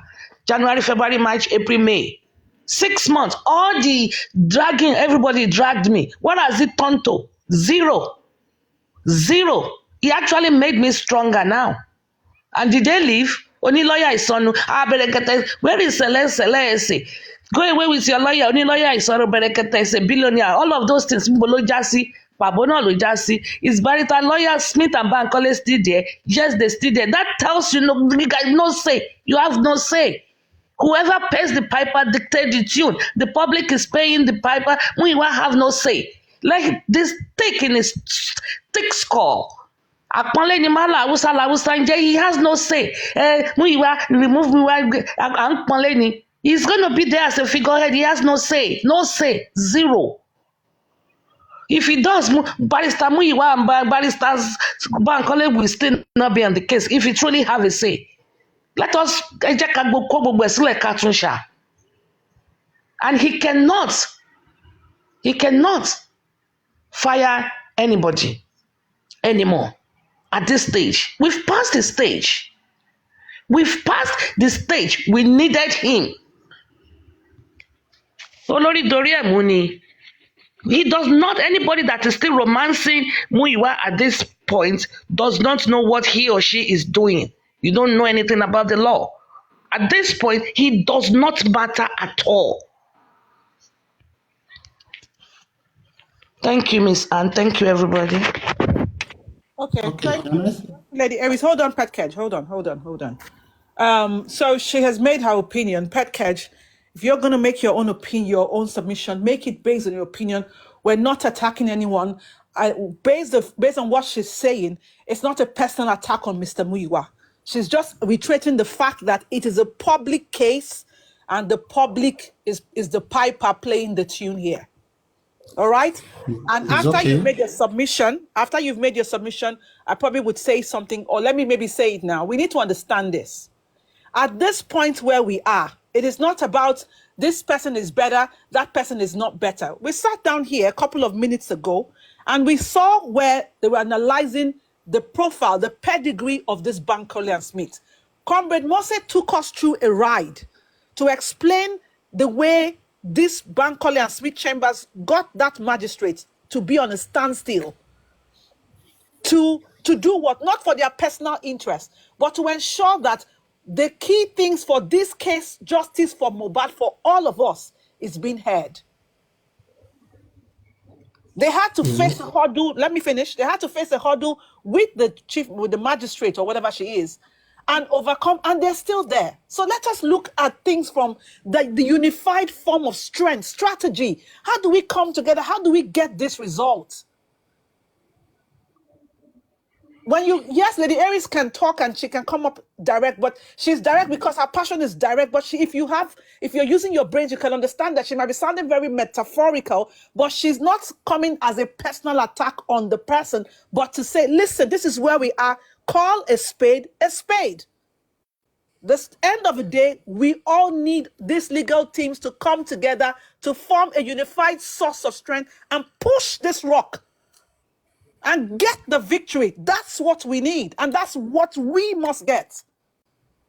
S6: January, February, March, April, May. 6 months. All the dragging, everybody dragged me. What has it turned to? Zero. He actually made me stronger now. And did they leave? Only lawyer is on. Where is Celeste? Go away with your lawyer. Only lawyer is on. Is a billionaire. All of those things. Is Barrister lawyer Smith and Bankole still there? Yes, they still there. That tells you you guys no say. You have no say. Whoever pays the piper dictates the tune. The public is paying the piper. We will have no say. Like this taking his thick skull. He has no say. Remove me. He's going to be there as a figurehead. He has no say. No say. Zero. If he does, Barrister Muyiwa and Barrister's Bankole will still not be on the case if he truly have a say. Let us and he cannot fire anybody anymore at this stage. We've passed the stage. We needed him. Olórí dorí ẹ̀ mú ni He does not, anybody that is still romancing Muyiwa at this point does not know what he or she is doing. You don't know anything about the law. At this point, he does not matter at all. Thank you, Miss Anne. Thank you, everybody.
S9: Okay,
S4: Okay,
S9: thank
S4: can
S9: you,
S4: I?
S9: Lady Aries. Hold on, Pet Kedge. Hold on. So she has made her opinion. Pet Kedge, if you're going to make your own opinion, your own submission, make it based on your opinion. We're not attacking anyone. Based on what she's saying, it's not a personal attack on Mr. Muyiwa. She's just reiterating the fact that it is a public case and the public is the piper playing the tune here. All right. And
S4: It's
S9: after you've
S4: okay.
S9: made your submission, I probably would say something, or let me maybe say it now. We need to understand this. At this point where we are, it is not about this person is better, that person is not better. We sat down here a couple of minutes ago and we saw where they were analyzing the profile, the pedigree of this Bankole and Smith. Comrade Mose took us through a ride to explain the way this Bankole and Smith Chambers got that magistrate to be on a standstill, to do what? Not for their personal interest, but to ensure that the key things for this case, justice for Mohbad, for all of us, is being heard. They had to face a hurdle. Let me finish. They had to face a hurdle with the magistrate or whatever she is, and overcome, and they're still there. So let us look at things from the unified form of strength, strategy. How do we come together? How do we get this result? Yes, Lady Aries can talk and she can come up direct, but she's direct because her passion is direct. But if you're using your brains, you can understand that she might be sounding very metaphorical, but she's not coming as a personal attack on the person, but to say, listen, this is where we are. Call a spade a spade. The end of the day, we all need these legal teams to come together to form a unified source of strength and push this rock and get the victory. That's what we need, and that's what we must get.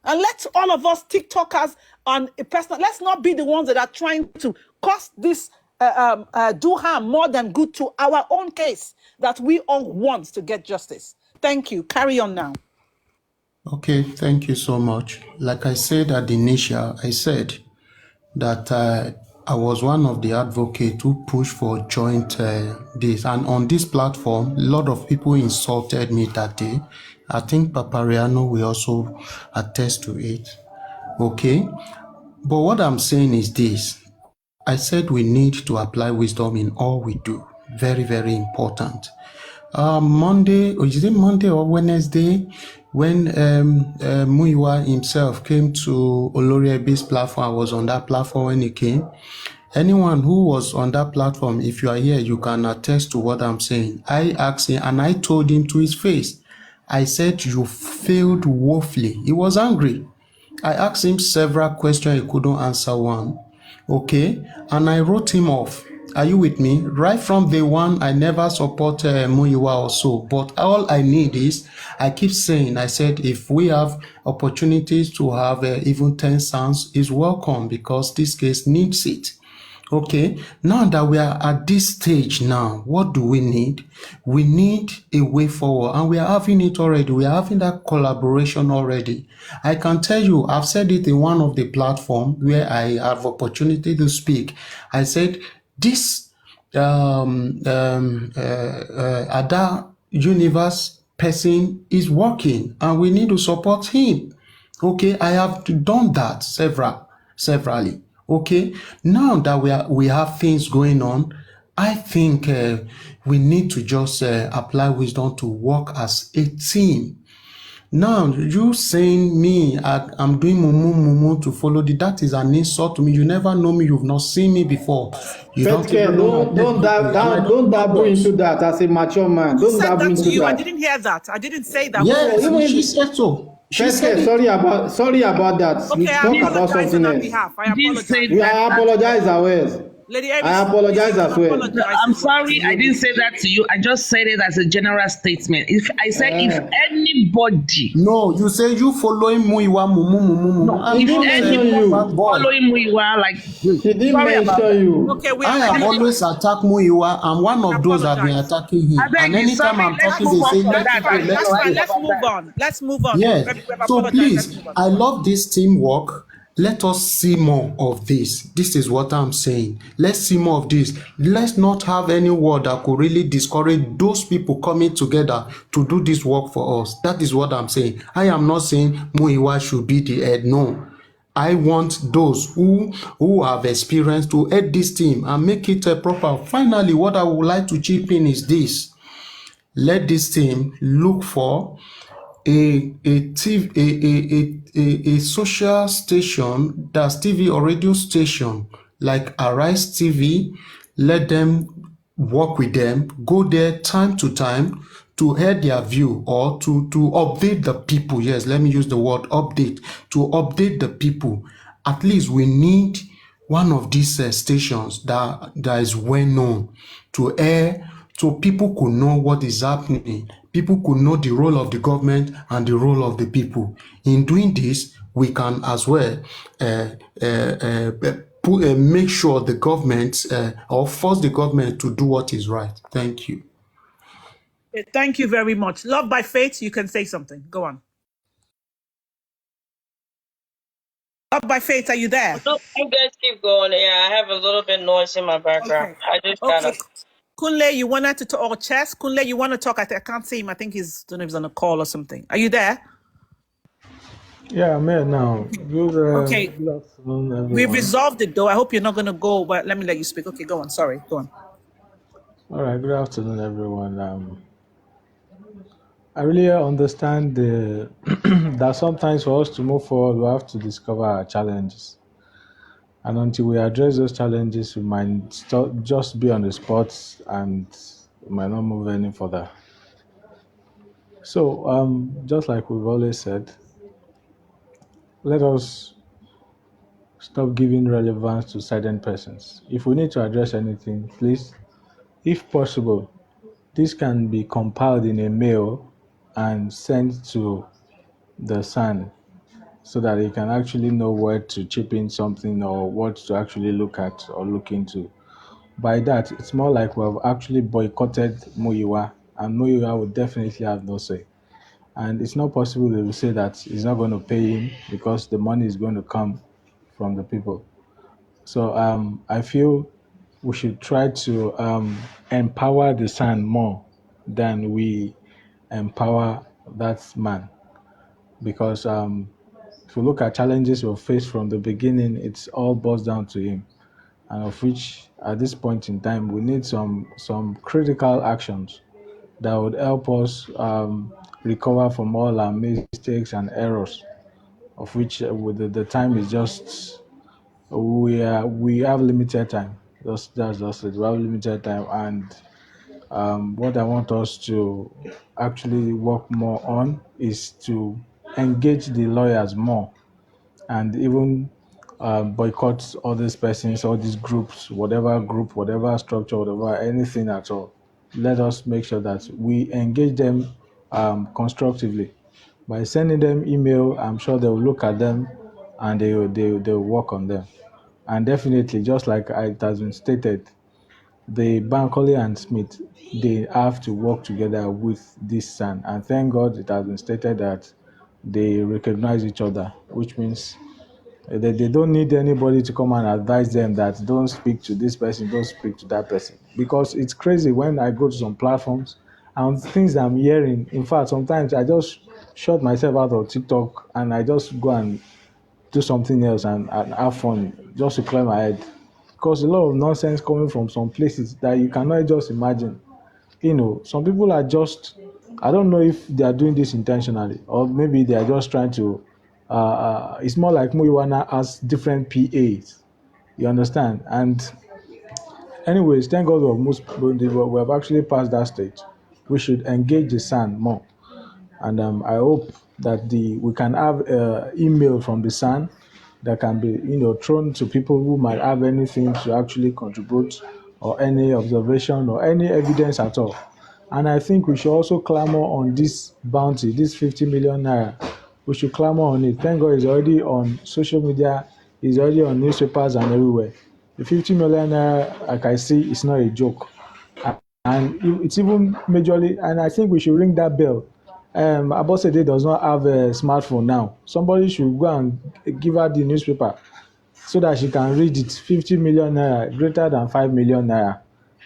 S9: And let all of us TikTokers on a personal, let's not be the ones that are trying to cause this, do harm more than good to our own case that we all want to get justice. Thank you. Carry on now.
S4: Okay, thank you so much. Like I said at the initial, I said that I was one of the advocates who pushed for joint this. And on this platform, a lot of people insulted me that day. I think Papariano will also attest to it. Okay? But what I'm saying is this. I said we need to apply wisdom in all we do. Very, very important. Monday, or is it Monday or Wednesday, when Muyiwa himself came to Olori Ebi's platform, I was on that platform when he came. Anyone who was on that platform, if you are here, you can attest to what I'm saying. I asked him and I told him to his face. I said, you failed woefully. He was angry. I asked him several questions, he couldn't answer one. Okay, and I wrote him off. Are you with me? Right from day one, I never support Muyiwa or so. But all I need is, I keep saying, I said, if we have opportunities to have even 10 sons, is welcome because this case needs it. Okay, now that we are at this stage now, what do we need? We need a way forward, and we are having it already. We are having that collaboration already. I can tell you, I've said it in one of the platforms where I have opportunity to speak. I said, this Ada Universe person is working and we need to support him. Okay, I have done that severally. Okay, now that we have things going on, I think we need to just apply wisdom to work as a team. Now, you saying me, I'm doing mumu to follow that is an insult to me. You never know me, you've not seen me before. You don't
S1: dabble into that as a mature man. Don't dabble into that.
S9: I didn't hear that. I didn't say that.
S4: Yes, she said so.
S1: Sorry about that.
S9: Okay,
S1: Talk about something else.
S9: I apologize.
S1: I apologize always.
S9: Lady
S1: I
S9: Iris,
S1: apologize as well.
S6: No,
S9: apologize
S6: I'm
S9: is what
S6: sorry, I didn't say that to you. I just said it as a general statement. If I said if anybody,
S4: No, you say you following Muiwa Mumu Mumu Mumu.
S6: no,
S4: I'm
S1: He
S6: if
S1: didn't
S4: not
S1: mention
S4: saying
S6: anybody
S4: bad
S1: you.
S4: boy.
S6: following Muiwa, like,
S1: He didn't
S6: sorry about
S1: mention
S6: that.
S1: you.
S9: okay. We
S4: I have always attacked Muiwa. I'm one of those that have been
S9: apologize.
S4: attacking
S6: I
S4: him.
S6: beg
S4: And
S6: you,
S4: anytime
S6: sorry,
S4: I'm
S6: let's
S4: talking,
S9: That's
S6: move
S4: they
S6: on
S4: say,
S6: from
S4: let
S9: that's
S6: that.
S4: people,
S9: fine.
S6: I
S4: let
S6: don't
S9: That's fine.
S6: argue
S4: people.
S9: Let's
S6: about
S9: move
S6: that.
S9: on. Let's move on.
S4: Yes.
S9: We've
S4: So
S9: apologized. Let's
S4: please,
S9: move on.
S4: I love this teamwork. Let us see more of this. This is what I'm saying. Let's see more of this. Let's not have any word that could really discourage those people coming together to do this work for us. That is what I'm saying. I am not saying Muiwa should be the head. No. I want those who have experience to head this team and make it a proper. Finally, what I would like to chip in is this. Let this team look for a social station, that's TV or radio station like Arise TV. Let them work with them, go there time to time to hear their view or to update the people. Yes, let me use the word update, to update the people. At least we need one of these stations that is well known to air, so people could know what is happening. People could know the role of the government and the role of the people. In doing this, we can as well make sure the government or force the government to do what is right. Thank you.
S9: Thank you very much. Love by Faith, you can say something. Go on. Love by Faith, are you there?
S8: No, you guys keep going. Yeah, I have a little bit noise in my background.
S9: Okay.
S8: I just
S9: Okay.
S8: gotta.
S9: Kunle, you wanted to talk, or Chess? Kunle, you want to talk? I can't see him. I think don't know if he's on a call or something. Are you there?
S10: Yeah, I'm here now.
S9: Okay.
S10: Good afternoon,
S9: We've
S10: everyone.
S9: resolved it though. I hope you're not going to go, but let me let you speak. Okay, go on. Sorry. Go on.
S10: All right, good afternoon, everyone. I really understand that sometimes for us to move forward, we have to discover our challenges. And until we address those challenges, we might just be on the spot and we might not move any further. So, just like we've always said, let us stop giving relevance to certain persons. If we need to address anything, please, if possible, this can be compiled in a mail and sent to the Sun so that he can actually know where to chip in something or what to actually look at or look into. By that, it's more like we've actually boycotted Muyiwa, and Muyiwa would definitely have no say. And it's not possible to say that he's not going to pay him because the money is going to come from the people. So I feel we should try to empower the Sun more than we empower that man. Because if you look at challenges we've faced from the beginning, it's all boils down to him. And of which, at this point in time, we need some critical actions that would help us recover from all our mistakes and errors, of which with the time is just we have limited time. That's just it. We have limited time, and what I want us to actually work more on is to engage the lawyers more, and even boycott all these persons, all these groups, whatever group, whatever structure, whatever anything at all. Let us make sure that we engage them constructively by sending them email. I'm sure they will look at them and they will work on them. And definitely, just like it has been stated, the Bankole and Smith, they have to work together with this Sun. And thank God it has been stated that they recognize each other, which means they don't need anybody to come and advise them that don't speak to this person, don't speak to that person. Because it's crazy when I go to some platforms and things I'm hearing. In fact, sometimes I just shut myself out of TikTok and I just go and do something else and have fun just to clear my head. Because a lot of nonsense coming from some places that you cannot just imagine. Some people are just, I don't know if they are doing this intentionally or maybe they are just trying to, it's more like Muiwana has different PAs, you understand? And anyways, thank God we have actually passed that stage. We should engage the Sun more. And I hope that we can have email from the Sun that can be, thrown to people who might have anything to actually contribute or any observation or any evidence at all. And I think we should also clamor on this bounty, this 50 million naira. We should clamor on it. Thank God it's already on social media, it's already on newspapers and everywhere. The 50 million naira, like I see, is not a joke. And it's even majorly, and I think we should ring that bell. Abosede does not have a smartphone now. Somebody should go and give her the newspaper so that she can read it. 50 million naira, greater than 5 million naira.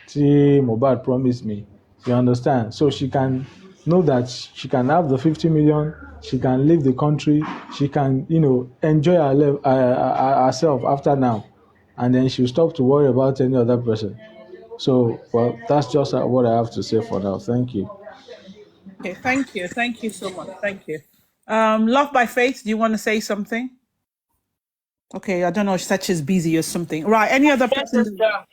S10: Tí Mohbad promised me. You understand? So she can know that she can have the 50 million, she can leave the country, she can, enjoy herself after now. And then she'll stop to worry about any other person. So, well, that's just what I have to say for now. Thank you.
S9: Okay, thank you. Thank you so much. Thank you. Love by Faith, do you want to say something? Okay, I don't know, she said she's busy or something. Right, any other
S8: Yes,
S9: person?
S8: sister.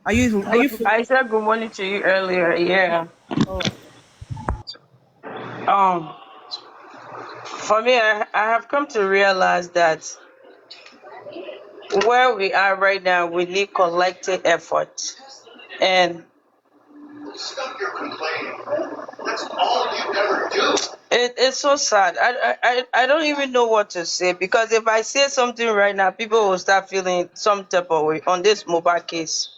S9: Are you
S8: I said good morning to you earlier. Yeah.
S9: all right?
S8: For me, I have come to realize that where we are right now, we need collective effort. And it's so sad. I don't even know what to say, because if I say something right now, people will start feeling some type of way on this mobile case.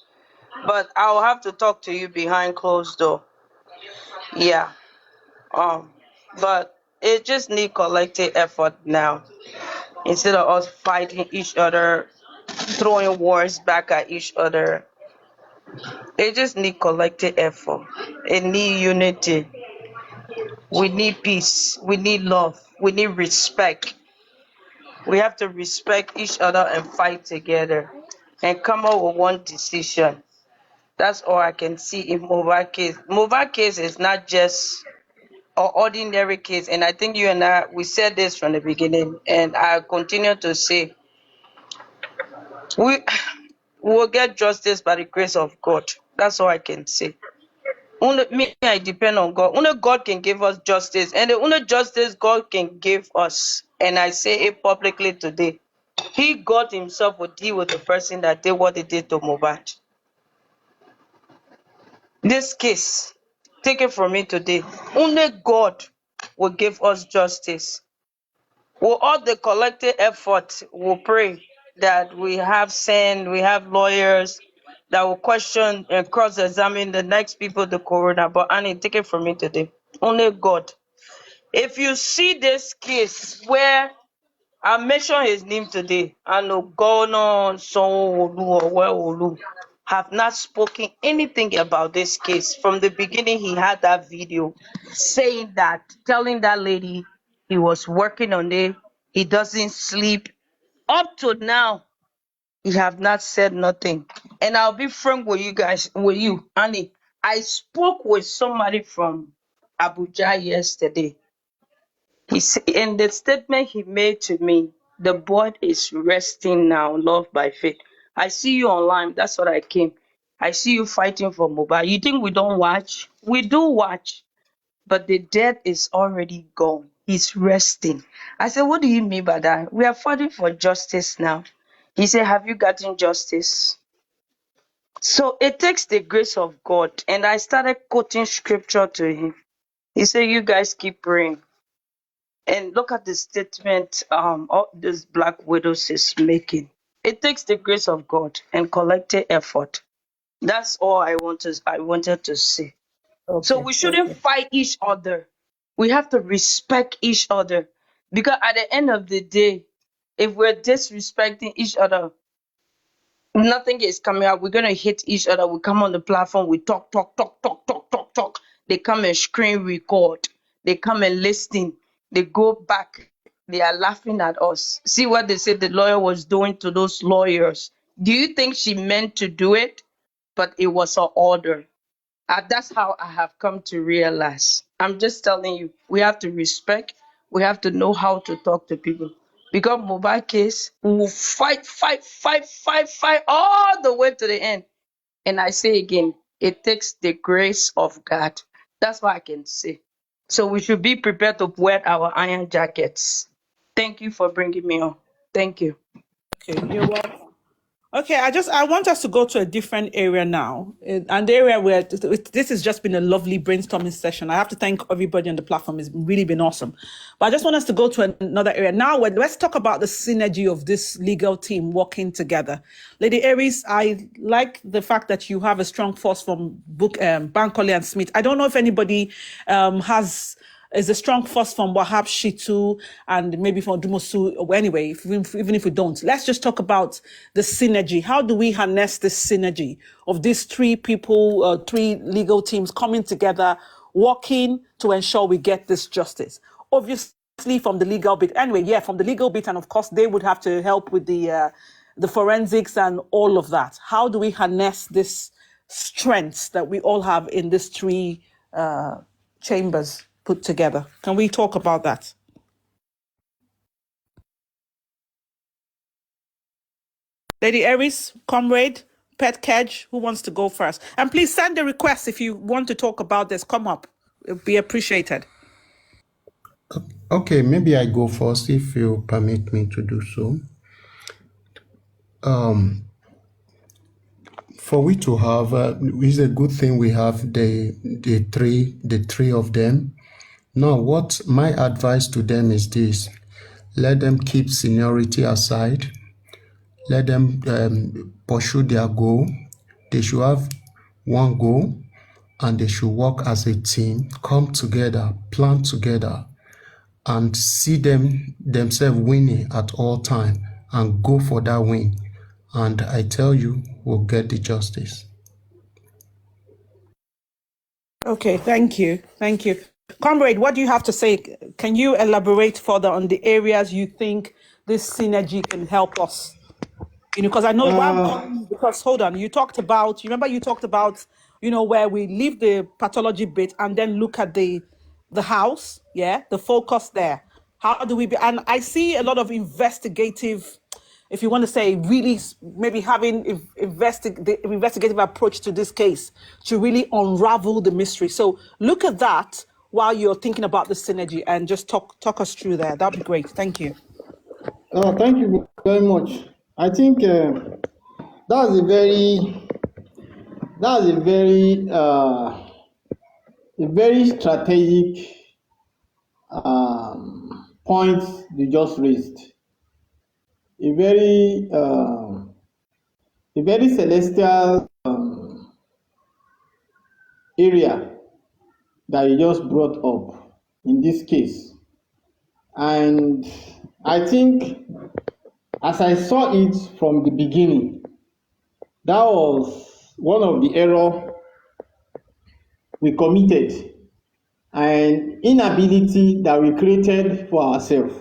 S8: But I'll have to talk to you behind closed door. Yeah. But it just need collective effort now. Instead of us fighting each other, throwing words back at each other, they just need collective effort. It need unity. We need peace. We need love. We need respect. We have to respect each other and fight together and come up with one decision. That's all I can see in mobile case. Mobile case is not just an ordinary case, and I think you and I, we said this from the beginning, and I continue to say, we will get justice by the grace of God. That's all I can say. Only me, I depend on God. Only God can give us justice, and the only justice God can give us, and I say it publicly today, He, God Himself, will deal with the person that did what He did to Mohbad. This case, take it from me today, only God will give us justice. With all the collective effort, we'll pray that we have sent, we have lawyers that will question and cross-examine the next people to coroner. But Annie, take it from me today, only God. If you see this case where I mention his name today, I know Governor Sanwo-Olu or Olu have not spoken anything about this case. From the beginning, he had that video saying that, telling that lady he was working on it, he doesn't sleep. Up to now, he have not said nothing. And I'll be frank with you guys, with you, Annie. I spoke with somebody from Abuja yesterday. In the statement he made to me, the boy is resting now, love by faith. I see you online. That's what I came. I see you fighting for Mohbad. You think we don't watch? We do watch, but the death is already gone. He's resting. I said, what do you mean by that? We are fighting for justice now. He said, have you gotten justice? So it takes the grace of God. And I started quoting scripture to him. He said, you guys keep praying. And look at the statement all this Black Widows is making. It takes the grace of God and collective effort. That's all I wanted to say. So
S9: Okay.
S8: we shouldn't fight each other. We have to respect each other. Because at the end of the day, if we're disrespecting each other, nothing is coming out. We're gonna hit each other. We come on the platform, we talk. They come and screen record. They come and listen. They go back. They are laughing at us. See what they said the lawyer was doing to those lawyers. Do you think she meant to do it? But it was her order. That's how I have come to realize. I'm just telling you, we have to respect. We have to know how to talk to people. Because mobile case, we will fight all the way to the end. And I say again, it takes the grace of God. That's what I can say. So we should be prepared to wear our iron jackets. Thank you for bringing me on. Thank you.
S9: Okay, you're welcome. Okay, I want us to go to a different area now, and the area where this has just been a lovely brainstorming session. I have to thank everybody on the platform; it's really been awesome. But I just want us to go to another area now. Let's talk about the synergy of this legal team working together. Lady Aries, I like the fact that you have a strong force from Bankole and Smith. I don't know if anybody is a strong force from Wahab Shitu and maybe from Dumosu. Or anyway, even if we don't, let's just talk about the synergy. How do we harness this synergy of these three people, three legal teams coming together, working to ensure we get this justice? Obviously, from the legal bit. Anyway, yeah, from the legal bit, and of course, they would have to help with the forensics and all of that. How do we harness this strengths that we all have in these three chambers put together? Can we talk about that? Lady Aries, Comrade, Pet Kedge, who wants to go first? And please send a request if you want to talk about this. Come up. It'll be appreciated.
S4: Okay, maybe I go first if you permit me to do so. For we to have, it's a good thing we have the three of them. Now, what my advice to them is this: let them keep seniority aside. Let them pursue their goal. They should have one goal, and they should work as a team, come together, plan together, and see themselves winning at all time, and go for that win. And I tell you, we'll get the justice.
S9: Okay, thank you. Thank you. Comrade, what do you have to say? Can you elaborate further on the areas you think this synergy can help us? Because I know because hold on, you talked about, where we leave the pathology bit and then look at the house, the focus there. How do we be? And I see a lot of investigative, if you want to say, really maybe having the investigative approach to this case to really unravel the mystery. So look at that while you're thinking about the synergy and just talk us through there. That'd be great. Thank you.
S1: Thank you very much. I think that's a very strategic point you just raised. A very celestial area that you just brought up in this case, and I think, as I saw it from the beginning, that was one of the errors we committed and inability that we created for ourselves.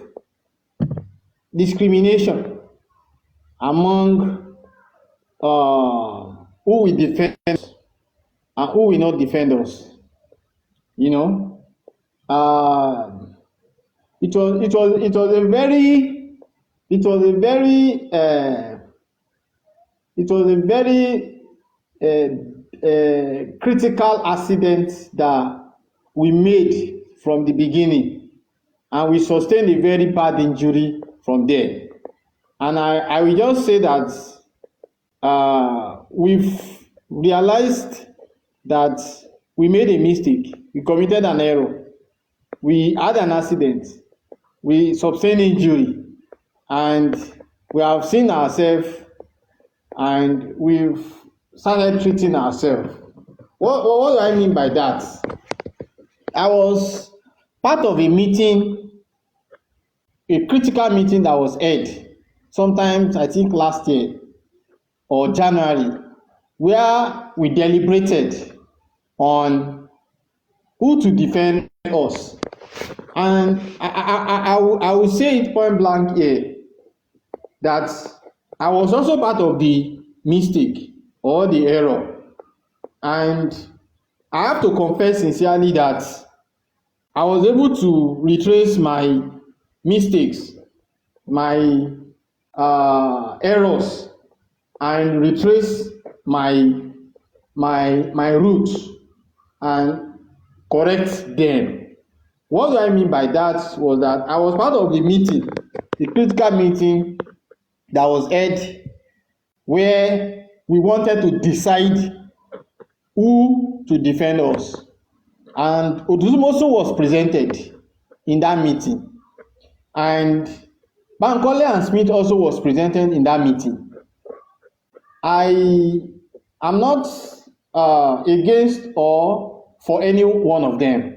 S1: Discrimination among who will defend us and who will not defend us. It was a very critical accident that we made from the beginning, and we sustained a very bad injury from there. And I will just say that we've realized that we made a mistake, we committed an error, we had an accident, we sustained injury, and we have seen ourselves and we've started treating ourselves. What do I mean by that? I was part of a meeting, a critical meeting that was held sometimes, I think last year or January, where we deliberated on who to defend us. And I will say it point blank here that I was also part of the mistake or the error. And I have to confess sincerely that I was able to retrace my mistakes, my errors, and retrace my roots and correct them. What do I mean by that was that I was part of the meeting, the critical meeting that was held, where we wanted to decide who to defend us. And Odumosu was presented in that meeting. And Bankole and Smith also was presented in that meeting. I am not against or for any one of them.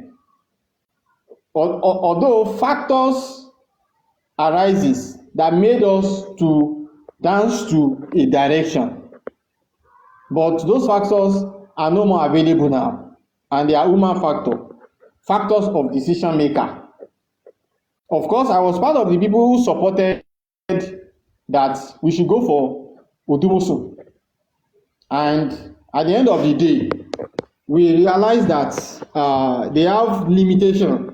S1: Although factors arises that made us to dance to a direction, but those factors are no more available now, and they are human factors of decision maker. Of course, I was part of the people who supported that we should go for Odumosu, and at the end of the day, we realized that they have limitation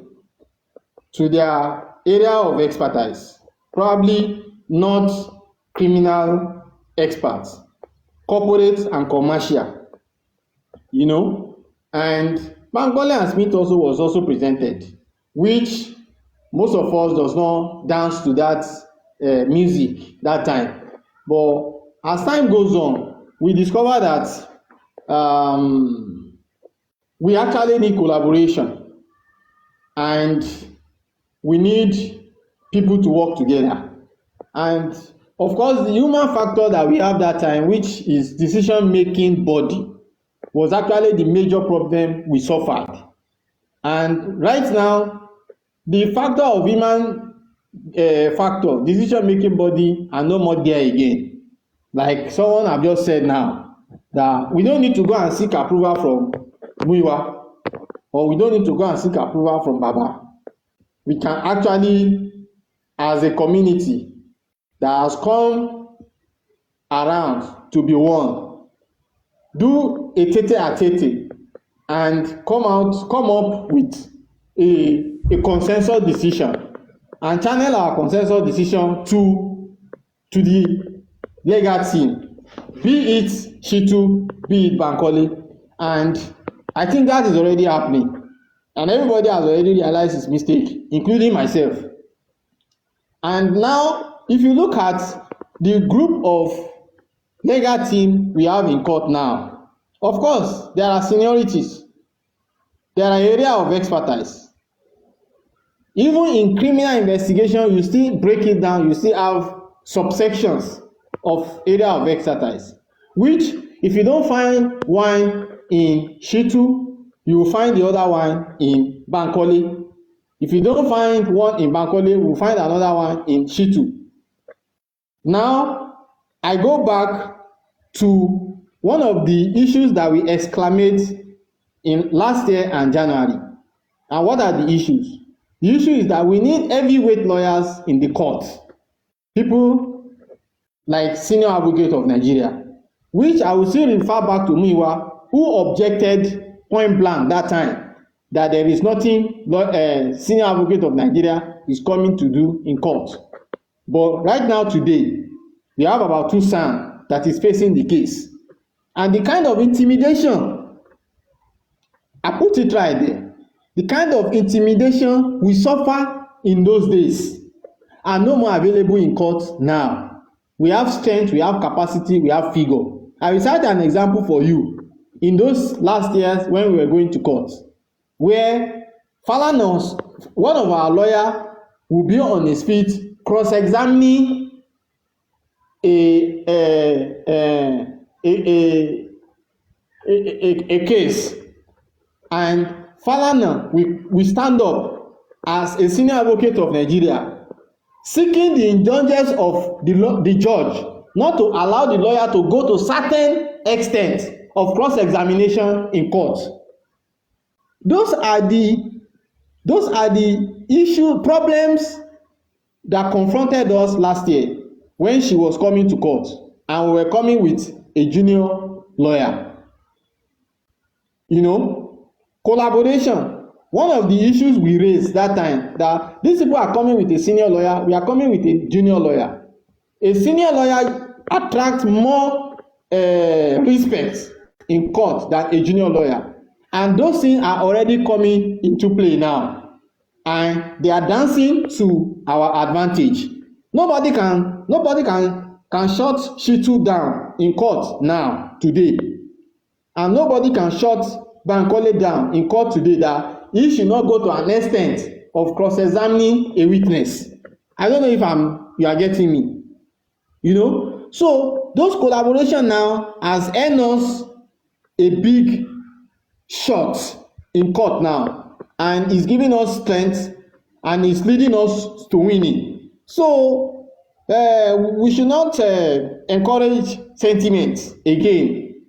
S1: to their area of expertise, probably not criminal experts, corporate and commercial, you know. And Bankole and Smith also was also presented, which most of us does not dance to that music that time. But as time goes on, we discover that we actually need collaboration, and we need people to work together. And of course, the human factor that we have that time, which is decision-making body, was actually the major problem we suffered. And right now, the factor of human factor, decision-making body, are no more there again. Like someone have just said now, that we don't need to go and seek approval from Muiwa, or we don't need to go and seek approval from Baba. We can actually, as a community that has come around to be one, do a tete-a-tete and come up with a consensus decision, and channel our consensus decision to the legal team, be it Shitu, be it Bankole. And I think that is already happening, and everybody has already realized his mistake, including myself. And now, if you look at the group of legal team we have in court now, of course, there are seniorities, there are area of expertise. Even in criminal investigation, you still break it down, you still have subsections of area of expertise, which if you don't find one in Shitu, you will find the other one in Bankole. If you don't find one in Bankole, you will find another one in Shitu. Now, I go back to one of the issues that we exclaimed in last year and January. And what are the issues? The issue is that we need heavyweight lawyers in the court. People like Senior Advocate of Nigeria, which I will still refer back to Muiwa, who objected point blank that time that there is nothing Senior Advocate of Nigeria is coming to do in court. But right now, today, we have about 2 SAN that is facing the case. And the kind of intimidation, I put it right there, the kind of intimidation we suffer in those days are no more available in court now. We have strength, we have capacity, we have figure. I will cite an example for you. In those last years when we were going to court, where Falanos, one of our lawyers, will be on his feet cross-examining a case, and Falana will stand up as a Senior Advocate of Nigeria, seeking the indulgence of the judge not to allow the lawyer to go to certain extent of cross-examination in court. Those are the problems that confronted us last year when she was coming to court, and we were coming with a junior lawyer. You know, collaboration. One of the issues we raised that time, that these people are coming with a senior lawyer, we are coming with a junior lawyer. A senior lawyer attracts more respect in court than a junior lawyer, and those things are already coming into play now. and they are dancing to our advantage. Nobody can shut Shitu down in court now today, and nobody can shut Bankole down in court today that he should not go to an extent of cross-examining a witness. I don't know if you are getting me. You know, so those collaboration now has earned us a big shot in court now, and is giving us strength and is leading us to winning. So we should not encourage sentiment again.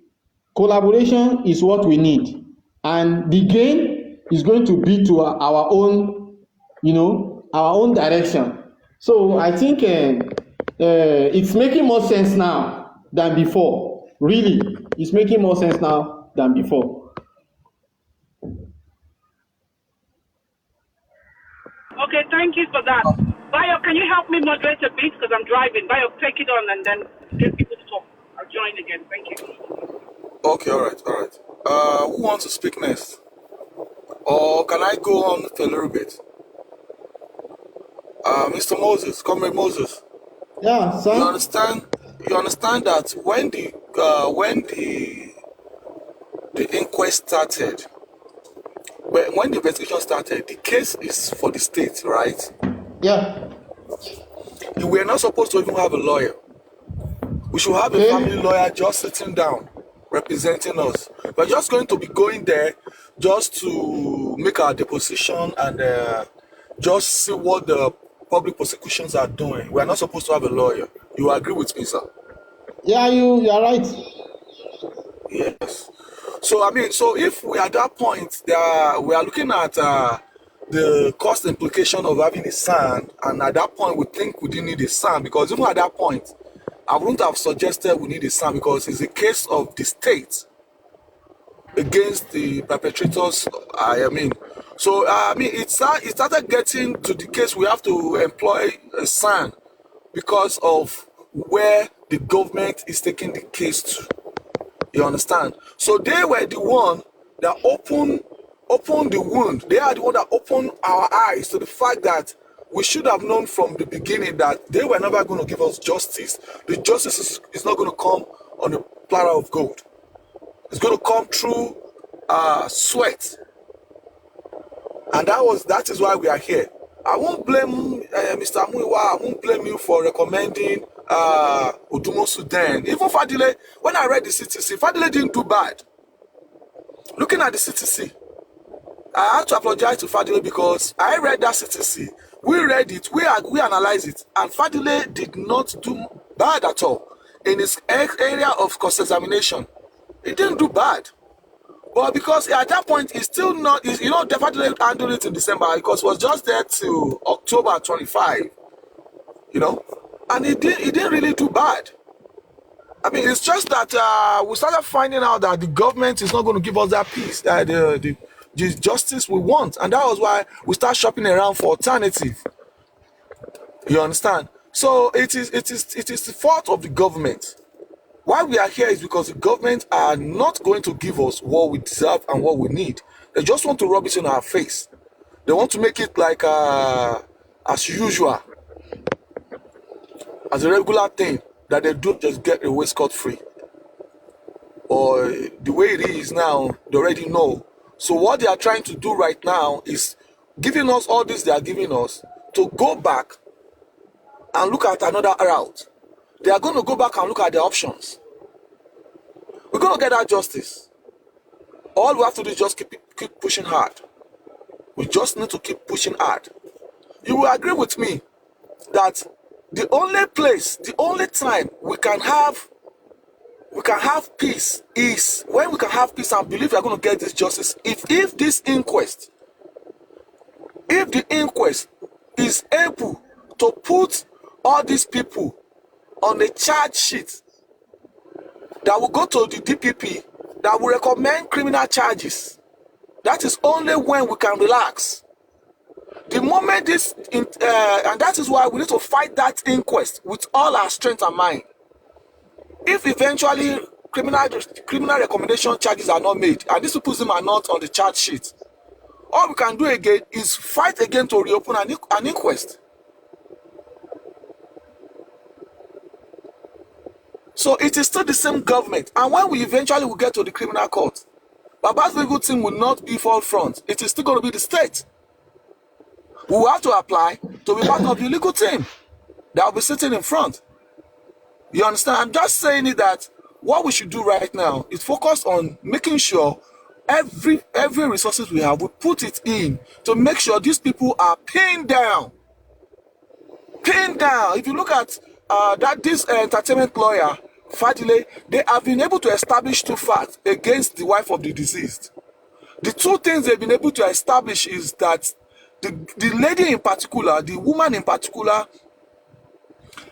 S1: Collaboration is what we need, and the gain is going to be to our own, you know, our own direction. So I think it's making more sense now than before. Really, it's making more sense now than before.
S11: Okay, thank you for that. Bayo, can you help me moderate a bit because I'm driving? Bayo, take it on and then get people to talk. I'll join again. Thank you.
S2: Okay, all right. Who wants to speak next? Or can I go on for a little bit? Mr. Moses, Comrade Moses.
S1: Yeah, sir.
S2: You understand that when the inquest started, when the investigation started, the case is for the state, right?
S1: Yeah.
S2: We were not supposed to even have a lawyer. We should have a family lawyer just sitting down, representing us. We're just going to be going there just to make our deposition and just see what the public prosecutions are doing. We're not supposed to have a lawyer. You agree with me, sir?
S1: Yeah, you are right.
S2: Yes. So if we are at that point, we are looking at the cost implication of having a SAN, and at that point we think we didn't need a SAN, because even at that point, I wouldn't have suggested we need a SAN, because it's a case of the state against the perpetrators. It started getting to the case we have to employ a SAN because of where the government is taking the case to. You understand? So they were the one that opened the wound. They are the one that opened our eyes to the fact that we should have known from the beginning that they were never going to give us justice. The justice is not going to come on a platter of gold. It's going to come through sweat. And that is why we are here. I won't blame Mr. Muiwa. I won't blame you for recommending Udumo Sudan. Even Fadile, when I read the CTC, Fadile didn't do bad. Looking at the CTC, I have to apologize to Fadile because I read that CTC. We read it, we analyzed it, and Fadile did not do bad at all in his area of cross-examination. He didn't do bad. But because at that point, he's still not, definitely handled it in December because it was just there till October 25, and he didn't really do bad. I mean, it's just that we started finding out that the government is not going to give us that peace, the justice we want. And that was why we start shopping around for alternative. You understand? So it is the fault of the government. Why we are here is because the government are not going to give us what we deserve and what we need. They just want to rub it in our face. They want to make it like as usual, as a regular thing that they don't just get away scot-free. Or the way it is now, they already know. So what they are trying to do right now is giving us all this they are giving us to go back and look at another route. They are going to go back and look at the options. We're going to get that justice. All we have to do is just keep pushing hard. We just need to keep pushing hard. You will agree with me that the only place, the only time we can have peace is when we can have peace and believe we are going to get this justice. If the inquest is able to put all these people on a charge sheet that will go to the DPP, that will recommend criminal charges, that is only when we can relax. The moment and that is why we need to fight that inquest with all our strength and mind. If eventually criminal recommendation charges are not made, and these people are not on the charge sheet, All we can do again is fight again to reopen an inquest. So it is still the same government. And when we eventually will get to the criminal court, Baba's legal team will not be forefront. It is still going to be the state. We will have to apply to be part of the legal team that will be sitting in front. You understand? I'm just saying it that what we should do right now is focus on making sure every resources we have, we put it in to make sure these people are pinned down. Pinned down. If you look at this entertainment lawyer, Fadile, they have been able to establish 2 facts against the wife of the deceased. The 2 things they've been able to establish is that the lady in particular, the woman in particular,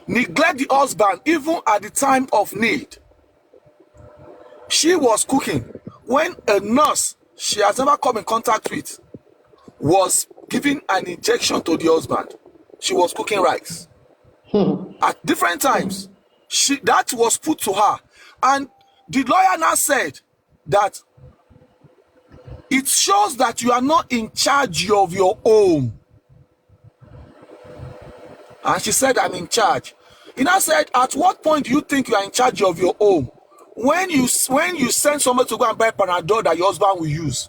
S2: neglect the husband even at the time of need. She was cooking when a nurse she has never come in contact with was giving an injection to the husband. She was cooking rice. At different times, that was put to her. And the lawyer now said that it shows that you are not in charge of your home. And she said, I'm in charge. He now said, at what point do you think you are in charge of your home? When you send somebody to go and buy Panadol that your husband will use.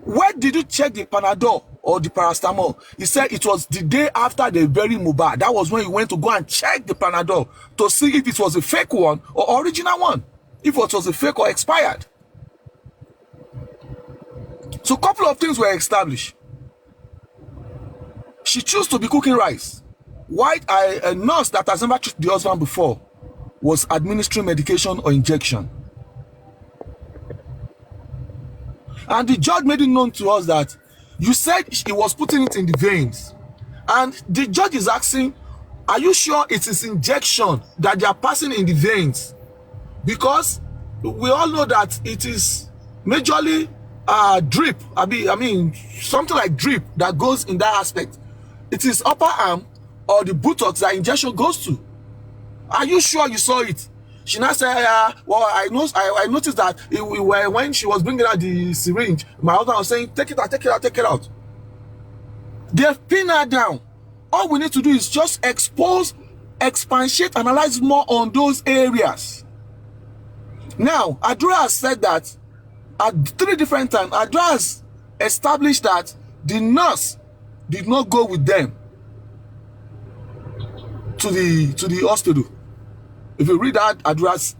S2: Where did you check the Panadol or the paracetamol? He said it was the day after they buried Mohbad. That was when he went to go and check the Panadol to see if it was a fake one or original one. If it was a fake or expired. So a couple of things were established. She chose to be cooking rice. While a nurse that has never treated the husband before was administering medication or injection. And the judge made it known to us that you said he was putting it in the veins. And the judge is asking, are you sure it is injection that they are passing in the veins? Because we all know that it is majorly drip. I mean, something like drip that goes in that aspect. It is upper arm or the buttocks that injection goes to. Are you sure you saw it? She now said, well, I noticed that when she was bringing out the syringe, my husband was saying, take it out, take it out, take it out. They've pinned her down. All we need to do is just expose, expatiate, analyze more on those areas. Now, Adura has said that at 3 different times, Adura has established that the nurse did not go with them to the hospital. If you read that Adura's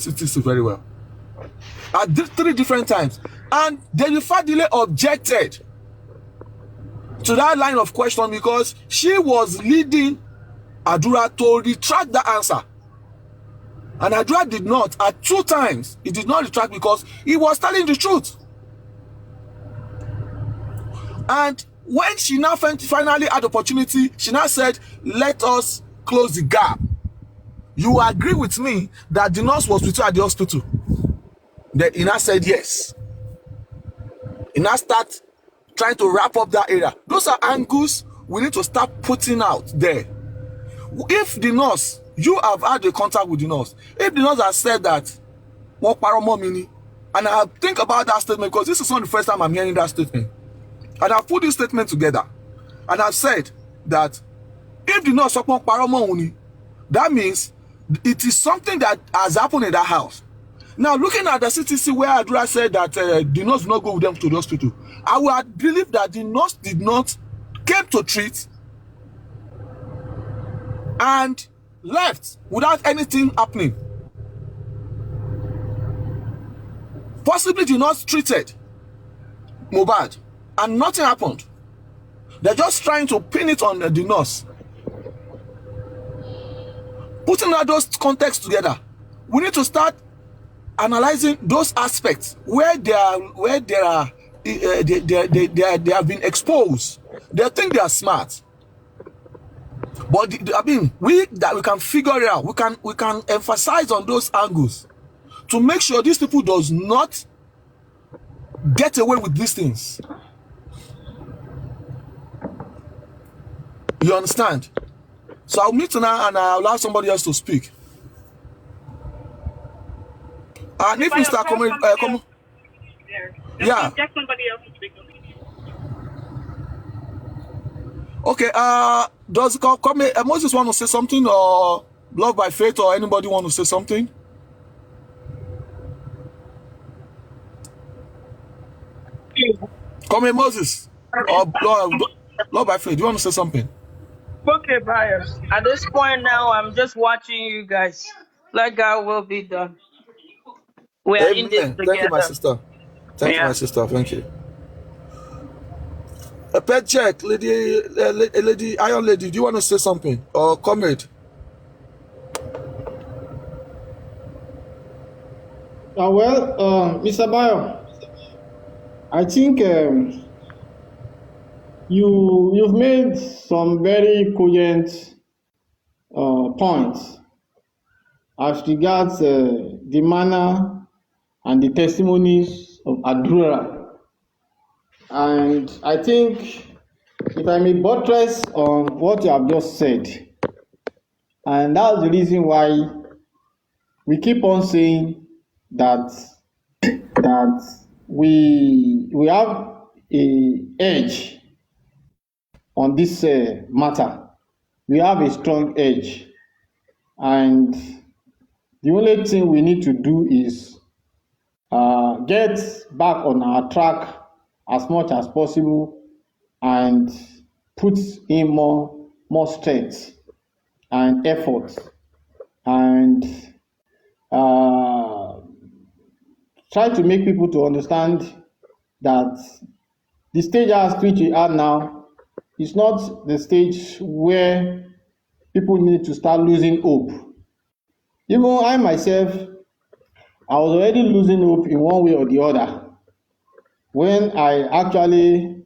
S2: 66 very well. At 3 different times. And David Fadile objected to that line of question because she was leading Adura to retract the answer. And Adura did not. At 2 times, he did not retract because he was telling the truth. And when she now finally had the opportunity, she now said, let us close the gap. You agree with me that the nurse was with you at the hospital? Then he now said yes. He now start trying to wrap up that area. Those are angles we need to start putting out there. If the nurse, you have had a contact with the nurse, if the nurse has said that, and I think about that statement because this is not the first time I'm hearing that statement. And I've put this statement together. And I've said that if the nurse that means it is something that has happened in that house. Now, looking at the CTC where Adura said that the nurse did not go with them to the hospital, I would believe that the nurse did not came to treat and left without anything happening. Possibly the nurse treated Mohbad and nothing happened. They're just trying to pin it on the nurse. Putting all those contexts together, we need to start analyzing those aspects where they have been exposed. They think they are smart, but we can figure it out. We can emphasize on those angles to make sure these people does not get away with these things. You understand? So I'll mute now and I'll allow somebody else to speak. And if Mr. Yeah.
S11: Get somebody else to speak.
S2: Okay. Does Moses want to say something, or Love by Faith, or anybody want to say something? Moses, or Love by Faith. Do you want to say something?
S8: Okay, bye. At this point now, I'm just watching you guys. Let God will be done. We are in this
S2: Amen. Thank you, my
S8: together.
S2: sister. Thank you, my
S8: Yeah.
S2: sister. Thank you. A pet check, lady, Iron Lady. Do you want to say something, or comrade?
S1: Mr. Bayo, I think you've made some very cogent points as regards the manner and the testimonies of Adura. And I think, if I may buttress on what you have just said, and that's the reason why we keep on saying that we have a edge on this matter. We have a strong edge, and the only thing we need to do is get back on our track as much as possible and put in more strength and effort, and try to make people to understand that the stage at which we are now is not the stage where people need to start losing hope. Even I myself, I was already losing hope in one way or the other when I actually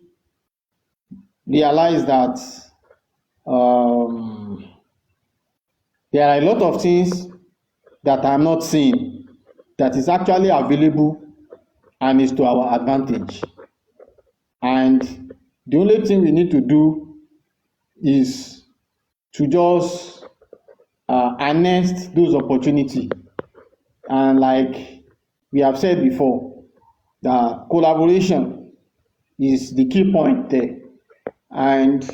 S1: realized that there are a lot of things that I'm not seeing that is actually available and is to our advantage. And the only thing we need to do is to just harness those opportunities. And like we have said before, the collaboration is the key point there. And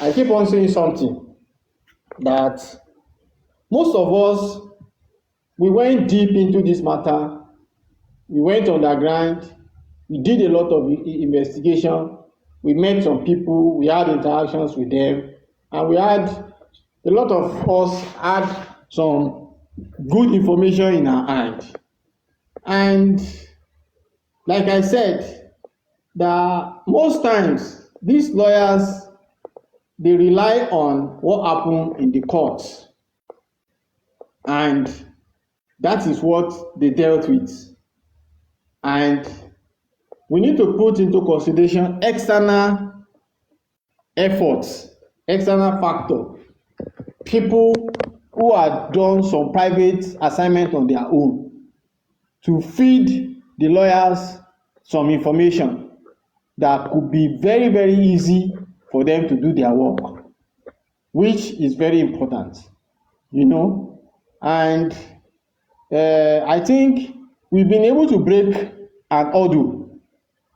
S1: I keep on saying something, that most of us, we went deep into this matter, we went underground, we did a lot of investigation, we met some people, we had interactions with them, and a lot of us had some good information in our hand. And like I said, that most times these lawyers, they rely on what happened in the courts, and that is what they dealt with. And we need to put into consideration external efforts, external factor, people who have done some private assignment on their own to feed the lawyers some information that could be very, very easy for them to do their work, which is very important, And I think we've been able to break an hurdle,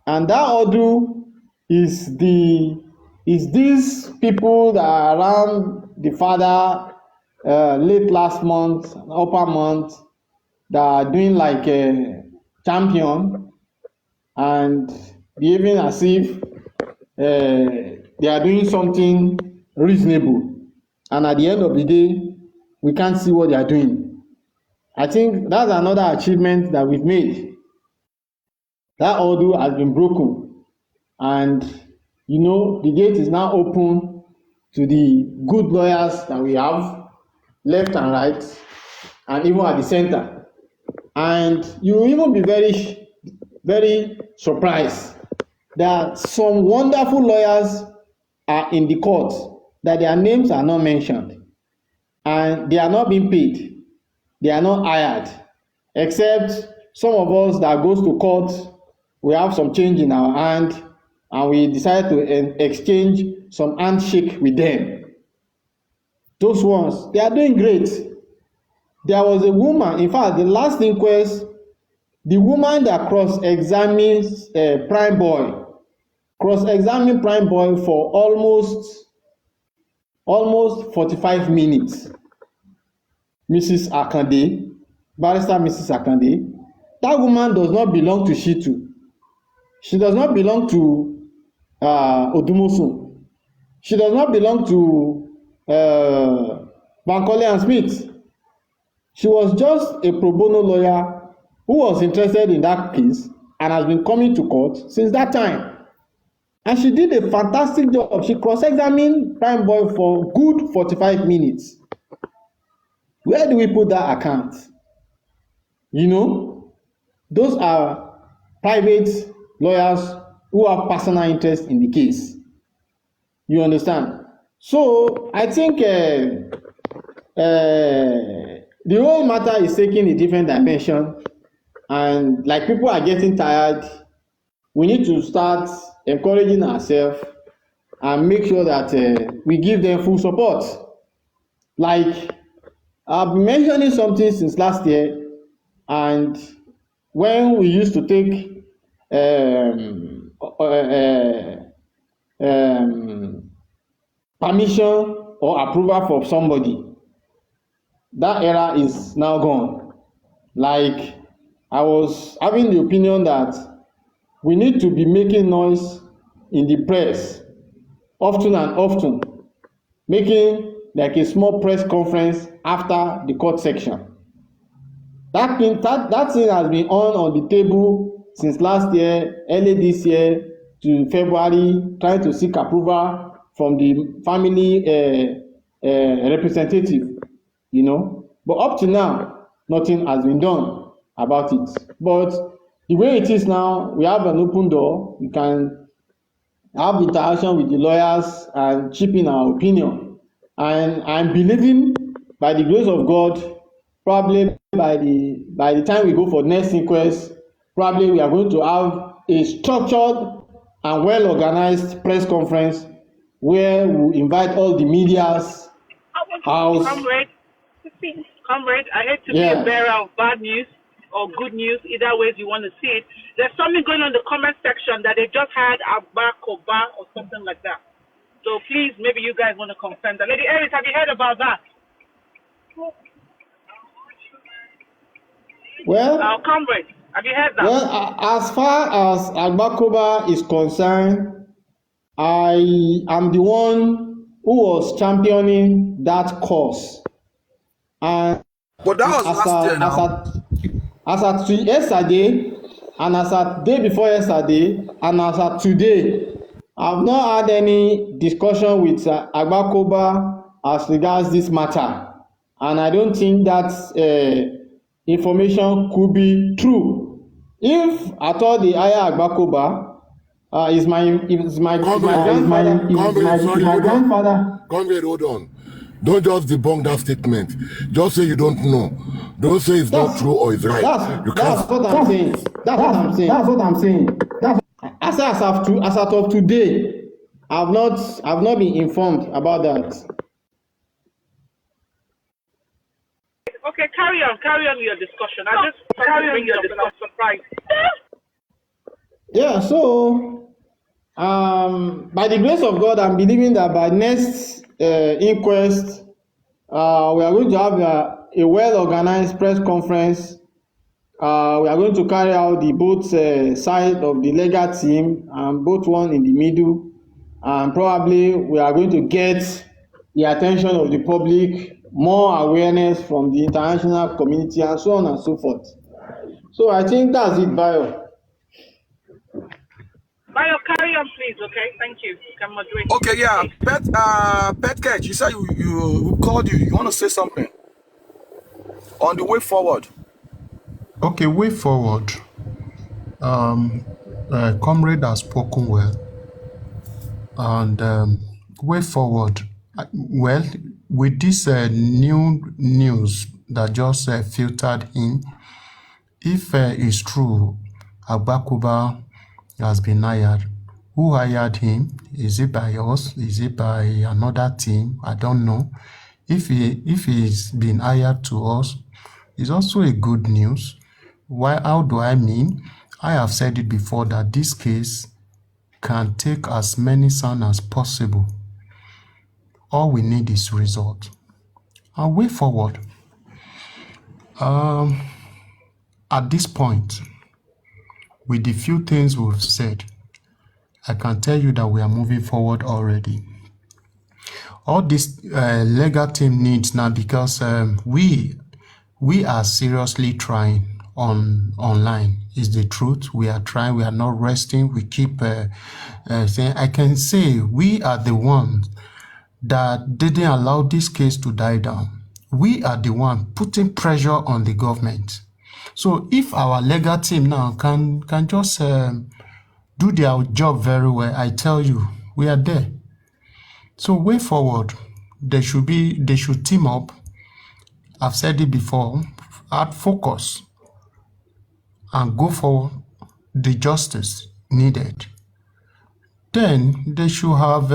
S1: and that hurdle is these people that are around the father late last month, upper month, that are doing like a champion and behaving as if they are doing something reasonable, and at the end of the day, we can't see what they are doing. I think that's another achievement that we've made. That hurdle has been broken, and the gate is now open to the good lawyers that we have, left and right, and even at the center. And you will even be very, very surprised that some wonderful lawyers are in the court, that their names are not mentioned, and they are not being paid, they are not hired, except some of us that goes to court, we have some change in our hand, and we decide to exchange some handshake with them. Those ones, they are doing great. There was a woman, in fact, the last inquest the woman that cross-examines Prime Boy for almost 45 minutes, Mrs. Akande, Barrister Mrs. Akande. That woman does not belong to Shitu. She does not belong to Odumosun. She does not belong to Bankole and Smith. She was just a pro bono lawyer who was interested in that case and has been coming to court since that time. And she did a fantastic job. She cross-examined Prime Boy for good 45 minutes. Where do we put that account? You know, those are private lawyers who have personal interest in the case. You understand? So I think the whole matter is taking a different dimension, and like people are getting tired, we need to start encouraging ourselves and make sure that we give them full support. Like I've been mentioning something since last year, and when we used to take permission or approval for somebody, that era is now gone. Like I was having the opinion that we need to be making noise in the press often and often, making like a small press conference after the court section. That thing has been on the table since last year, early this year to February, trying to seek approval from the family representative, you know. But up to now, nothing has been done about it. But the way it is now, we have an open door. We can have interaction with the lawyers and chip in our opinion. And I'm believing, by the grace of God, probably by the time we go for next inquest, probably we are going to have a structured and well-organized press conference where we invite all the medias, house.
S11: Comrade, I hate to be a bearer of bad news or good news, either ways you want to see it. There's something going on in the comment section that they just had Abba Koba or something like that. So please, maybe you guys want to confirm that. Lady Eris, have you heard about that?
S1: Well,
S11: comrade, have you heard that?
S1: Well, as far as Agbakoba is concerned, I am the one who was championing that cause. And
S2: but that was last year now.
S1: As at yesterday, and as at day before yesterday, and as at today, I've not had any discussion with Agbakoba as regards this matter. And I don't think that information could be true. If at all the hire Agbakoba is my grandfather.
S12: Conrad, hold on. Don't just debunk that statement. Just say you don't know. Don't say it's not true or it's right.
S1: That's what I'm saying. That's what I'm saying. As of today, I've not been informed about that.
S11: Okay, carry on your discussion. I just bring your discussion surprise.
S1: Yeah, so by the grace of God, I'm believing that by next inquest, we are going to have a well-organized press conference. We are going to carry out the both side of the legal team and both one in the middle, and probably we are going to get the attention of the public, more awareness from the international community, and so on and so forth. So I think that's it, Bayo.
S11: Bayo, carry on, please. Okay, thank you. Can moderate.
S2: Okay, yeah. Pet Catch, you said you called you. You want to say something on the way forward?
S4: Okay, way forward. Comrade has spoken well, and way forward. Well, with this new news that just filtered in, if it's true, Agbakoba has been hired. Who hired him? Is it by us? Is it by another team? I don't know. If he's been hired to us, it's also a good news. How do I mean? I have said it before that this case can take as many sons as possible. All we need is result. And way forward. At this point, with the few things we've said, I can tell you that we are moving forward already. All this legal team needs now, because we are seriously trying online. Is the truth. We are trying. We are not resting. We keep saying. I can say we are the ones that didn't allow this case to die down. We are the one putting pressure on the government. So if our legal team now can just do their job very well, I tell you, we are there. So way forward, they should team up. I've said it before, add focus and go for the justice needed. Then they should have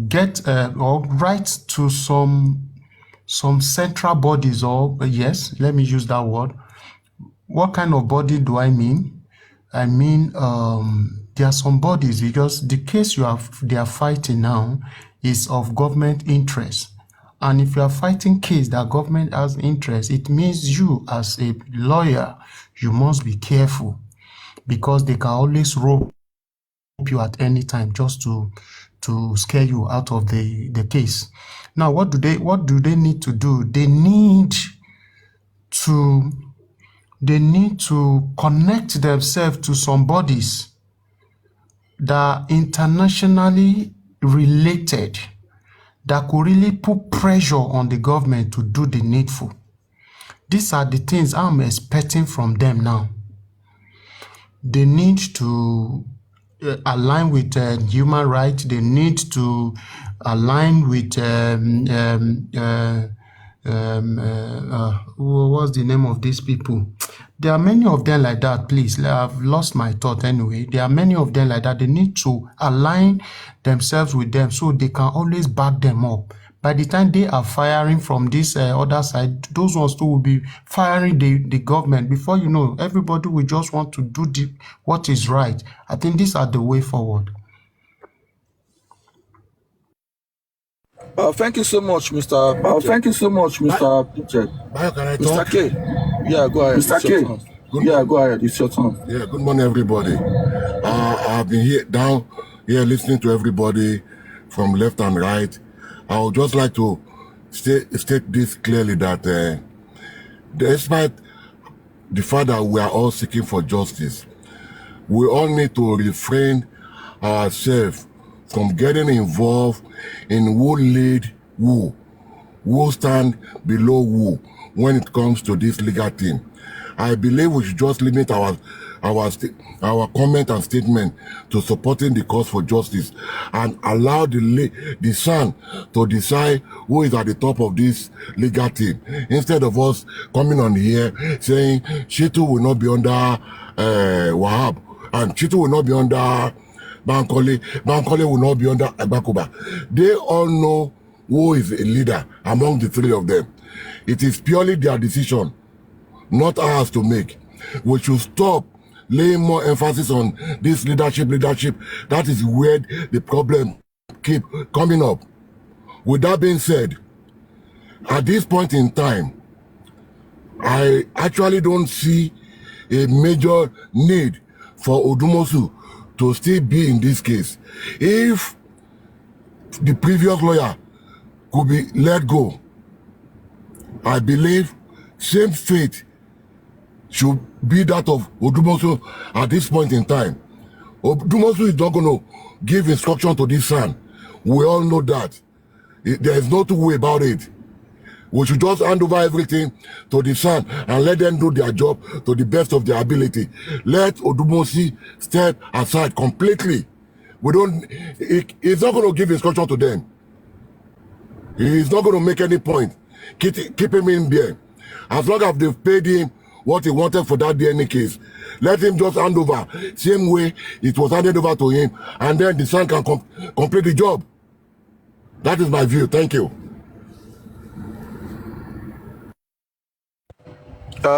S4: get or write to some central bodies, or yes, let me use that word. What kind of body do I mean? I mean there are some bodies, because the case they are fighting now is of government interest. And if you are fighting case that government has interest, it means you as a lawyer, you must be careful, because they can always rope you at any time just to scare you out of the case. Now, what do they need to do? They need to connect themselves to some bodies that are internationally related, that could really put pressure on the government to do the needful. These are the things I'm expecting from them now. They need to align with human rights. They need to align with what's the name of these people? There are many of them like that. Please, I've lost my thought anyway. There are many of them like that. They need to align themselves with them so they can always back them up. By the time they are firing from this other side, those ones too will be firing the government. Before you know, everybody will just want to do what is right. I think these are the way forward.
S2: Thank you so much, Mr. Thank you so much, Mr. Pichet.
S12: Can I
S2: Mr.
S12: talk?
S2: K. Yeah, go ahead. Mr. K. Go ahead. It's your turn.
S12: Yeah, good morning, everybody. I've been down here listening to everybody from left and right. I would just like to state this clearly, that despite the fact that we are all seeking for justice, we all need to refrain ourselves from getting involved in who lead who stand below who when it comes to this legal team. I believe we should just limit our comment and statement to supporting the cause for justice, and allow the son to decide who is at the top of this legal team, instead of us coming on here saying Shitu will not be under Wahab, and Shitu will not be under Bankole will not be under Agbakoba. They all know who is a leader among the three of them. It is purely their decision, not ours to make. We should stop laying more emphasis on this leadership. That is where the problem keep coming up. With that being said, at this point in time, I actually don't see a major need for Odumosu to still be in this case. If the previous lawyer could be let go, I believe same fate should be that of Odumosu at this point in time. Odumosu is not going to give instruction to this son. We all know that. There is no two way about it. We should just hand over everything to the son and let them do their job to the best of their ability. Let Odumosu step aside completely. He's not going to give instruction to them. He's not going to make any point. Keep him in there. As long as they've paid him what he wanted for that DNA case, let him just hand over same way it was handed over to him, and then the son can complete the job. That is my view. Thank you.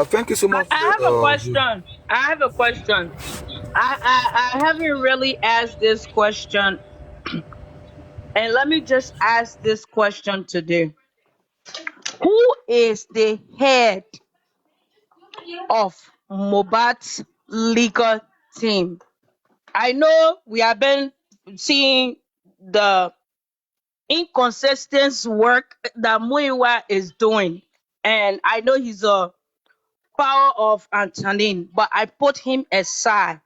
S2: Thank you so
S8: I,
S2: much.
S8: I have a question. I have a question. I haven't really asked this question, and let me just ask this question today. Who is the head of Mobat's legal team? I know we have been seeing the inconsistent work that Muiwa is doing, and I know he's a power of Antonin, but I put him aside.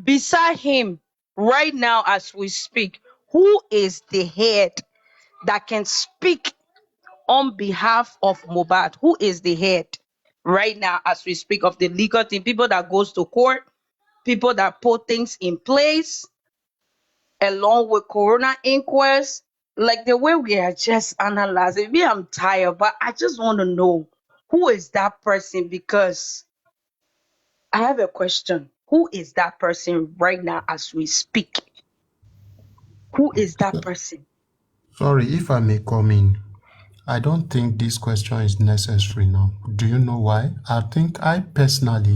S8: Beside him, right now as we speak, who is the head that can speak on behalf of Mobat? Who is the head right now as we speak of the legal team? People that goes to court, people that put things in place, along with Corona inquest, like the way we are just analyzing. Me, I'm tired, but I just want to know who is that person, because I have a question. Who is that person right now as we speak? Who is that person?
S4: Sorry, if I may come in, I don't think this question is necessary now. Do you know why? I think I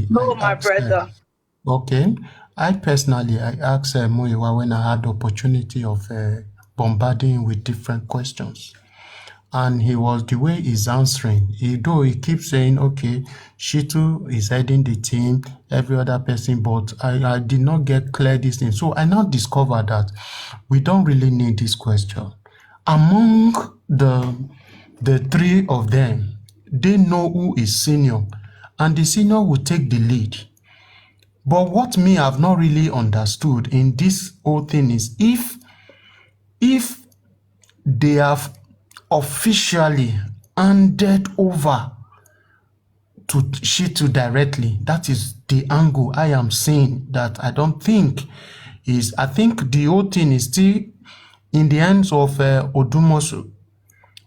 S8: No, my
S4: asked
S8: brother.
S4: okay, I asked Muiwa when I had the opportunity of bombarding with different questions. And he was the way he's answering. Though he keeps saying, okay, Shitu is heading the team, every other person, but I did not get clear this thing. So I now discovered that we don't really need this question. Among the three of them, they know who is senior, and the senior will take the lead. But what me I've not really understood in this whole thing is if they have officially handed over to Shitu directly, that is the angle I am saying that I don't think is. I think the whole thing is still in the hands of Odumosu.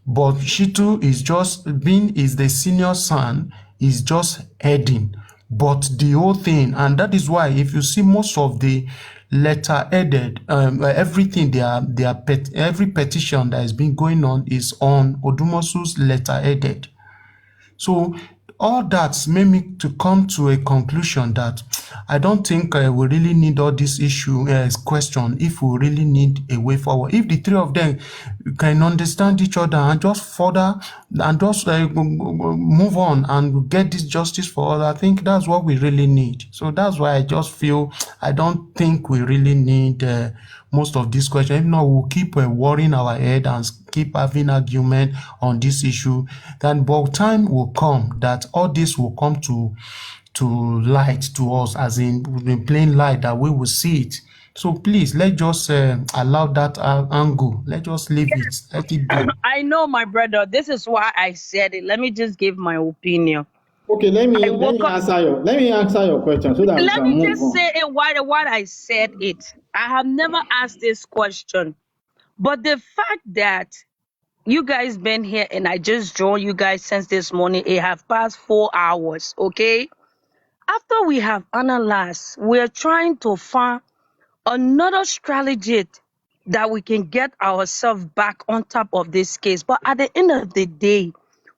S4: But Shitu is the senior son, is just heading. But the whole thing, and that is why if you see most of the letter headed, everything every petition that has been going on is on Odumosu's letter headed. So all that made me to come to a conclusion that I don't think we really need all this question if we really need a way forward. If the three of them can understand each other and just further and just move on and get this justice for all, I think that's what we really need. So that's why I just feel I don't think we really need most of this question. If not, we'll keep worrying our head and keep having argument on this issue. Then, but time will come that all this will come to light to us, as in plain light, that we will see it. So please, let's just allow that angle. Let's just leave it. Let it be.
S8: I know, my brother. This is why I said it. Let me just give my opinion.
S1: Okay, let me answer your question so that we
S8: Let
S1: can
S8: me
S1: move
S8: just
S1: on.
S8: say it why I said it. I have never asked this question, but the fact that you guys been here and I just joined you guys since this morning, it have passed 4 hours. Okay, after we have analyzed, we're trying to find another strategy that we can get ourselves back on top of this case. But at the end of the day,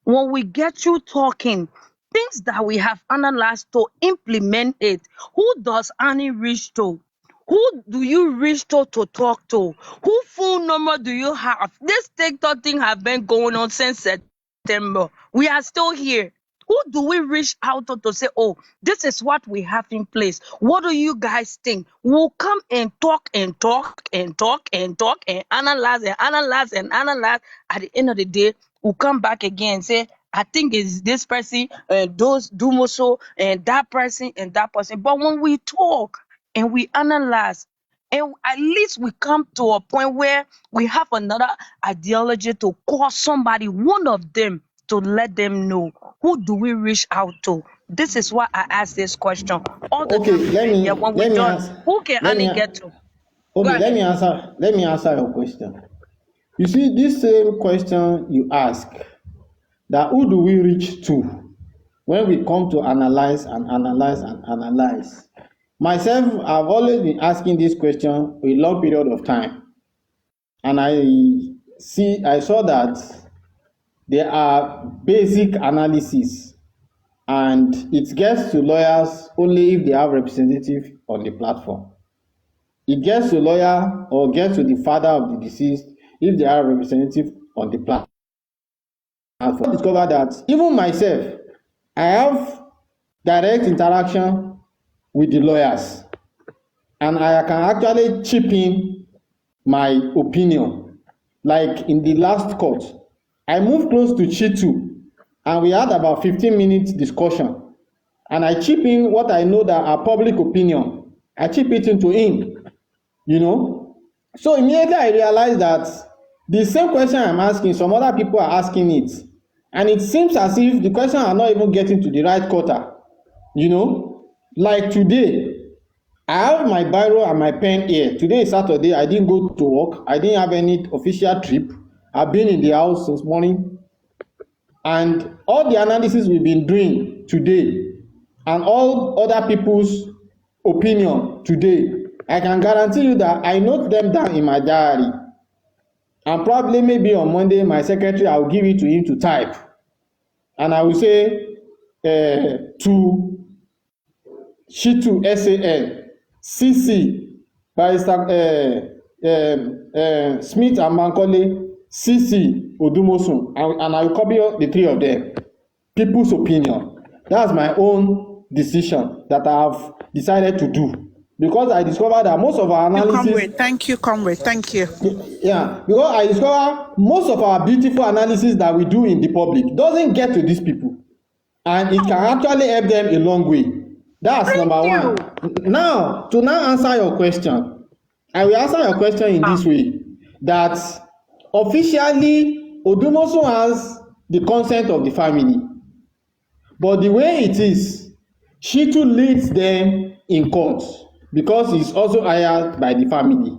S8: when we get you talking, things that we have analyzed to implement it, who does Annie reach to? Who do you reach to talk to? Who phone number do you have? This TikTok thing have been going on since September. We are still here. Who do we reach out to say, oh, this is what we have in place? What do you guys think? We'll come and talk and talk and talk and talk and analyze and analyze and analyze. At the end of the day, we'll come back again and say, I think it's this person, those Dumoso, and that person and that person. But when we talk and we analyze, and at least we come to a point where we have another ideology to call somebody, one of them, to let them know, who do we reach out to? This is why I ask this question all the
S1: Okay,
S8: time. When we're done, who can Annie get to?
S1: Okay, let me answer your question. You see, this same question you ask, that who do we reach to when we come to analyze and analyze and analyze? Myself, I've always been asking this question for a long period of time, and I saw that there are basic analysis and it gets to lawyers only if they have representative on the platform. It gets to lawyer or gets to the father of the deceased if they have representative on the platform. I discovered that even myself, I have direct interaction with the lawyers, and I can actually chip in my opinion. Like in the last court, I moved close to Chitu, and we had about 15 minutes discussion, and I chip in what I know that are public opinion. I chip it into him, you know. So immediately I realized that the same question I'm asking, some other people are asking it, and it seems as if the question are not even getting to the right quarter, you know. Like today, I have my biro and my pen here. Today is Saturday. I didn't go to work. I didn't have any official trip. I've been in the house since morning. And all the analysis we've been doing today and all other people's opinion today, I can guarantee you that I note them down in my diary. And probably maybe on Monday, my secretary, I will give it to him to type. And I will say to Shitu SAN, CC, Barrister Smith and Mankole, CC Odumosun, and I will copy the three of them. People's opinion. That's my own decision that I have decided to do, because I discovered that most of our analysis.
S9: Thank you, comrade. Thank you.
S1: Yeah, because I discovered most of our beautiful analysis that we do in the public doesn't get to these people, and it can actually help them a long way. That's number one. Now, to answer your question, I will answer your question in this way, that officially Odumosun has the consent of the family, but the way it is, Shitu leads them in court because he's also hired by the family.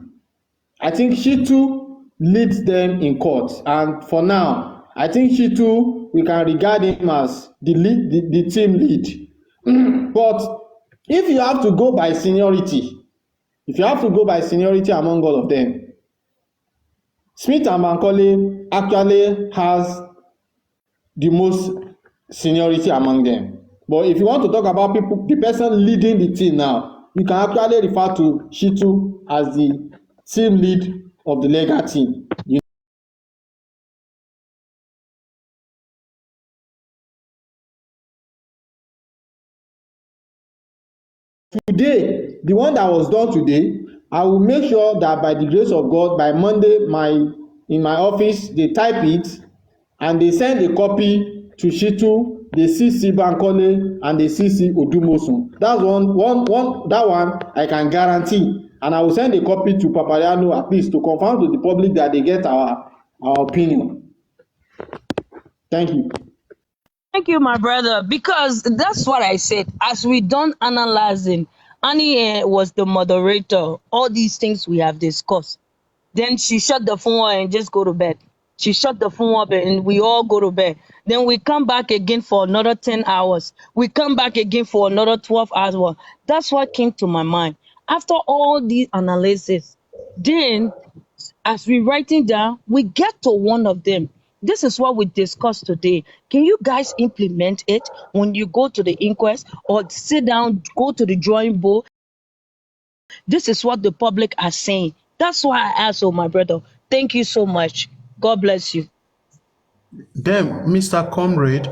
S1: I think Shitu leads them in court, and for now, I think Shitu, we can regard him as the team lead. But if you have to go by seniority, among all of them, Smith and Mankole actually has the most seniority among them. But if you want to talk about people, the person leading the team now, you can actually refer to Shitu as the team lead of the legal team. Today, the one that was done today, I will make sure that by the grace of God, by Monday, in my office, they type it and they send a copy to Shitu, the CC Bankole, and the CC Odumosun. That's that one I can guarantee. And I will send a copy to Papariano at least to confirm to the public that they get our opinion. Thank you.
S8: Thank you, my brother, because that's what I said. As we done analyzing, Annie was the moderator. All these things we have discussed. Then she shut the phone and just go to bed. She shut the phone up and we all go to bed. Then we come back again for another 10 hours. We come back again for another 12 hours. That's what came to my mind. After all these analysis, then as we writing down, we get to one of them. This is what we discussed today. Can you guys implement it when you go to the inquest or sit down, go to the drawing board? This is what the public are saying. That's why I asked, my brother. Thank you so much. God bless you.
S4: Then, Mr. Comrade,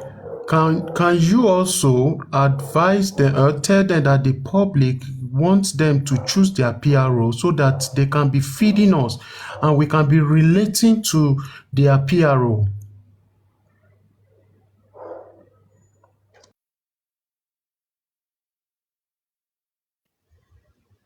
S4: can you also advise them or tell them that the public wants them to choose their PRO so that they can be feeding us and we can be relating to their PRO?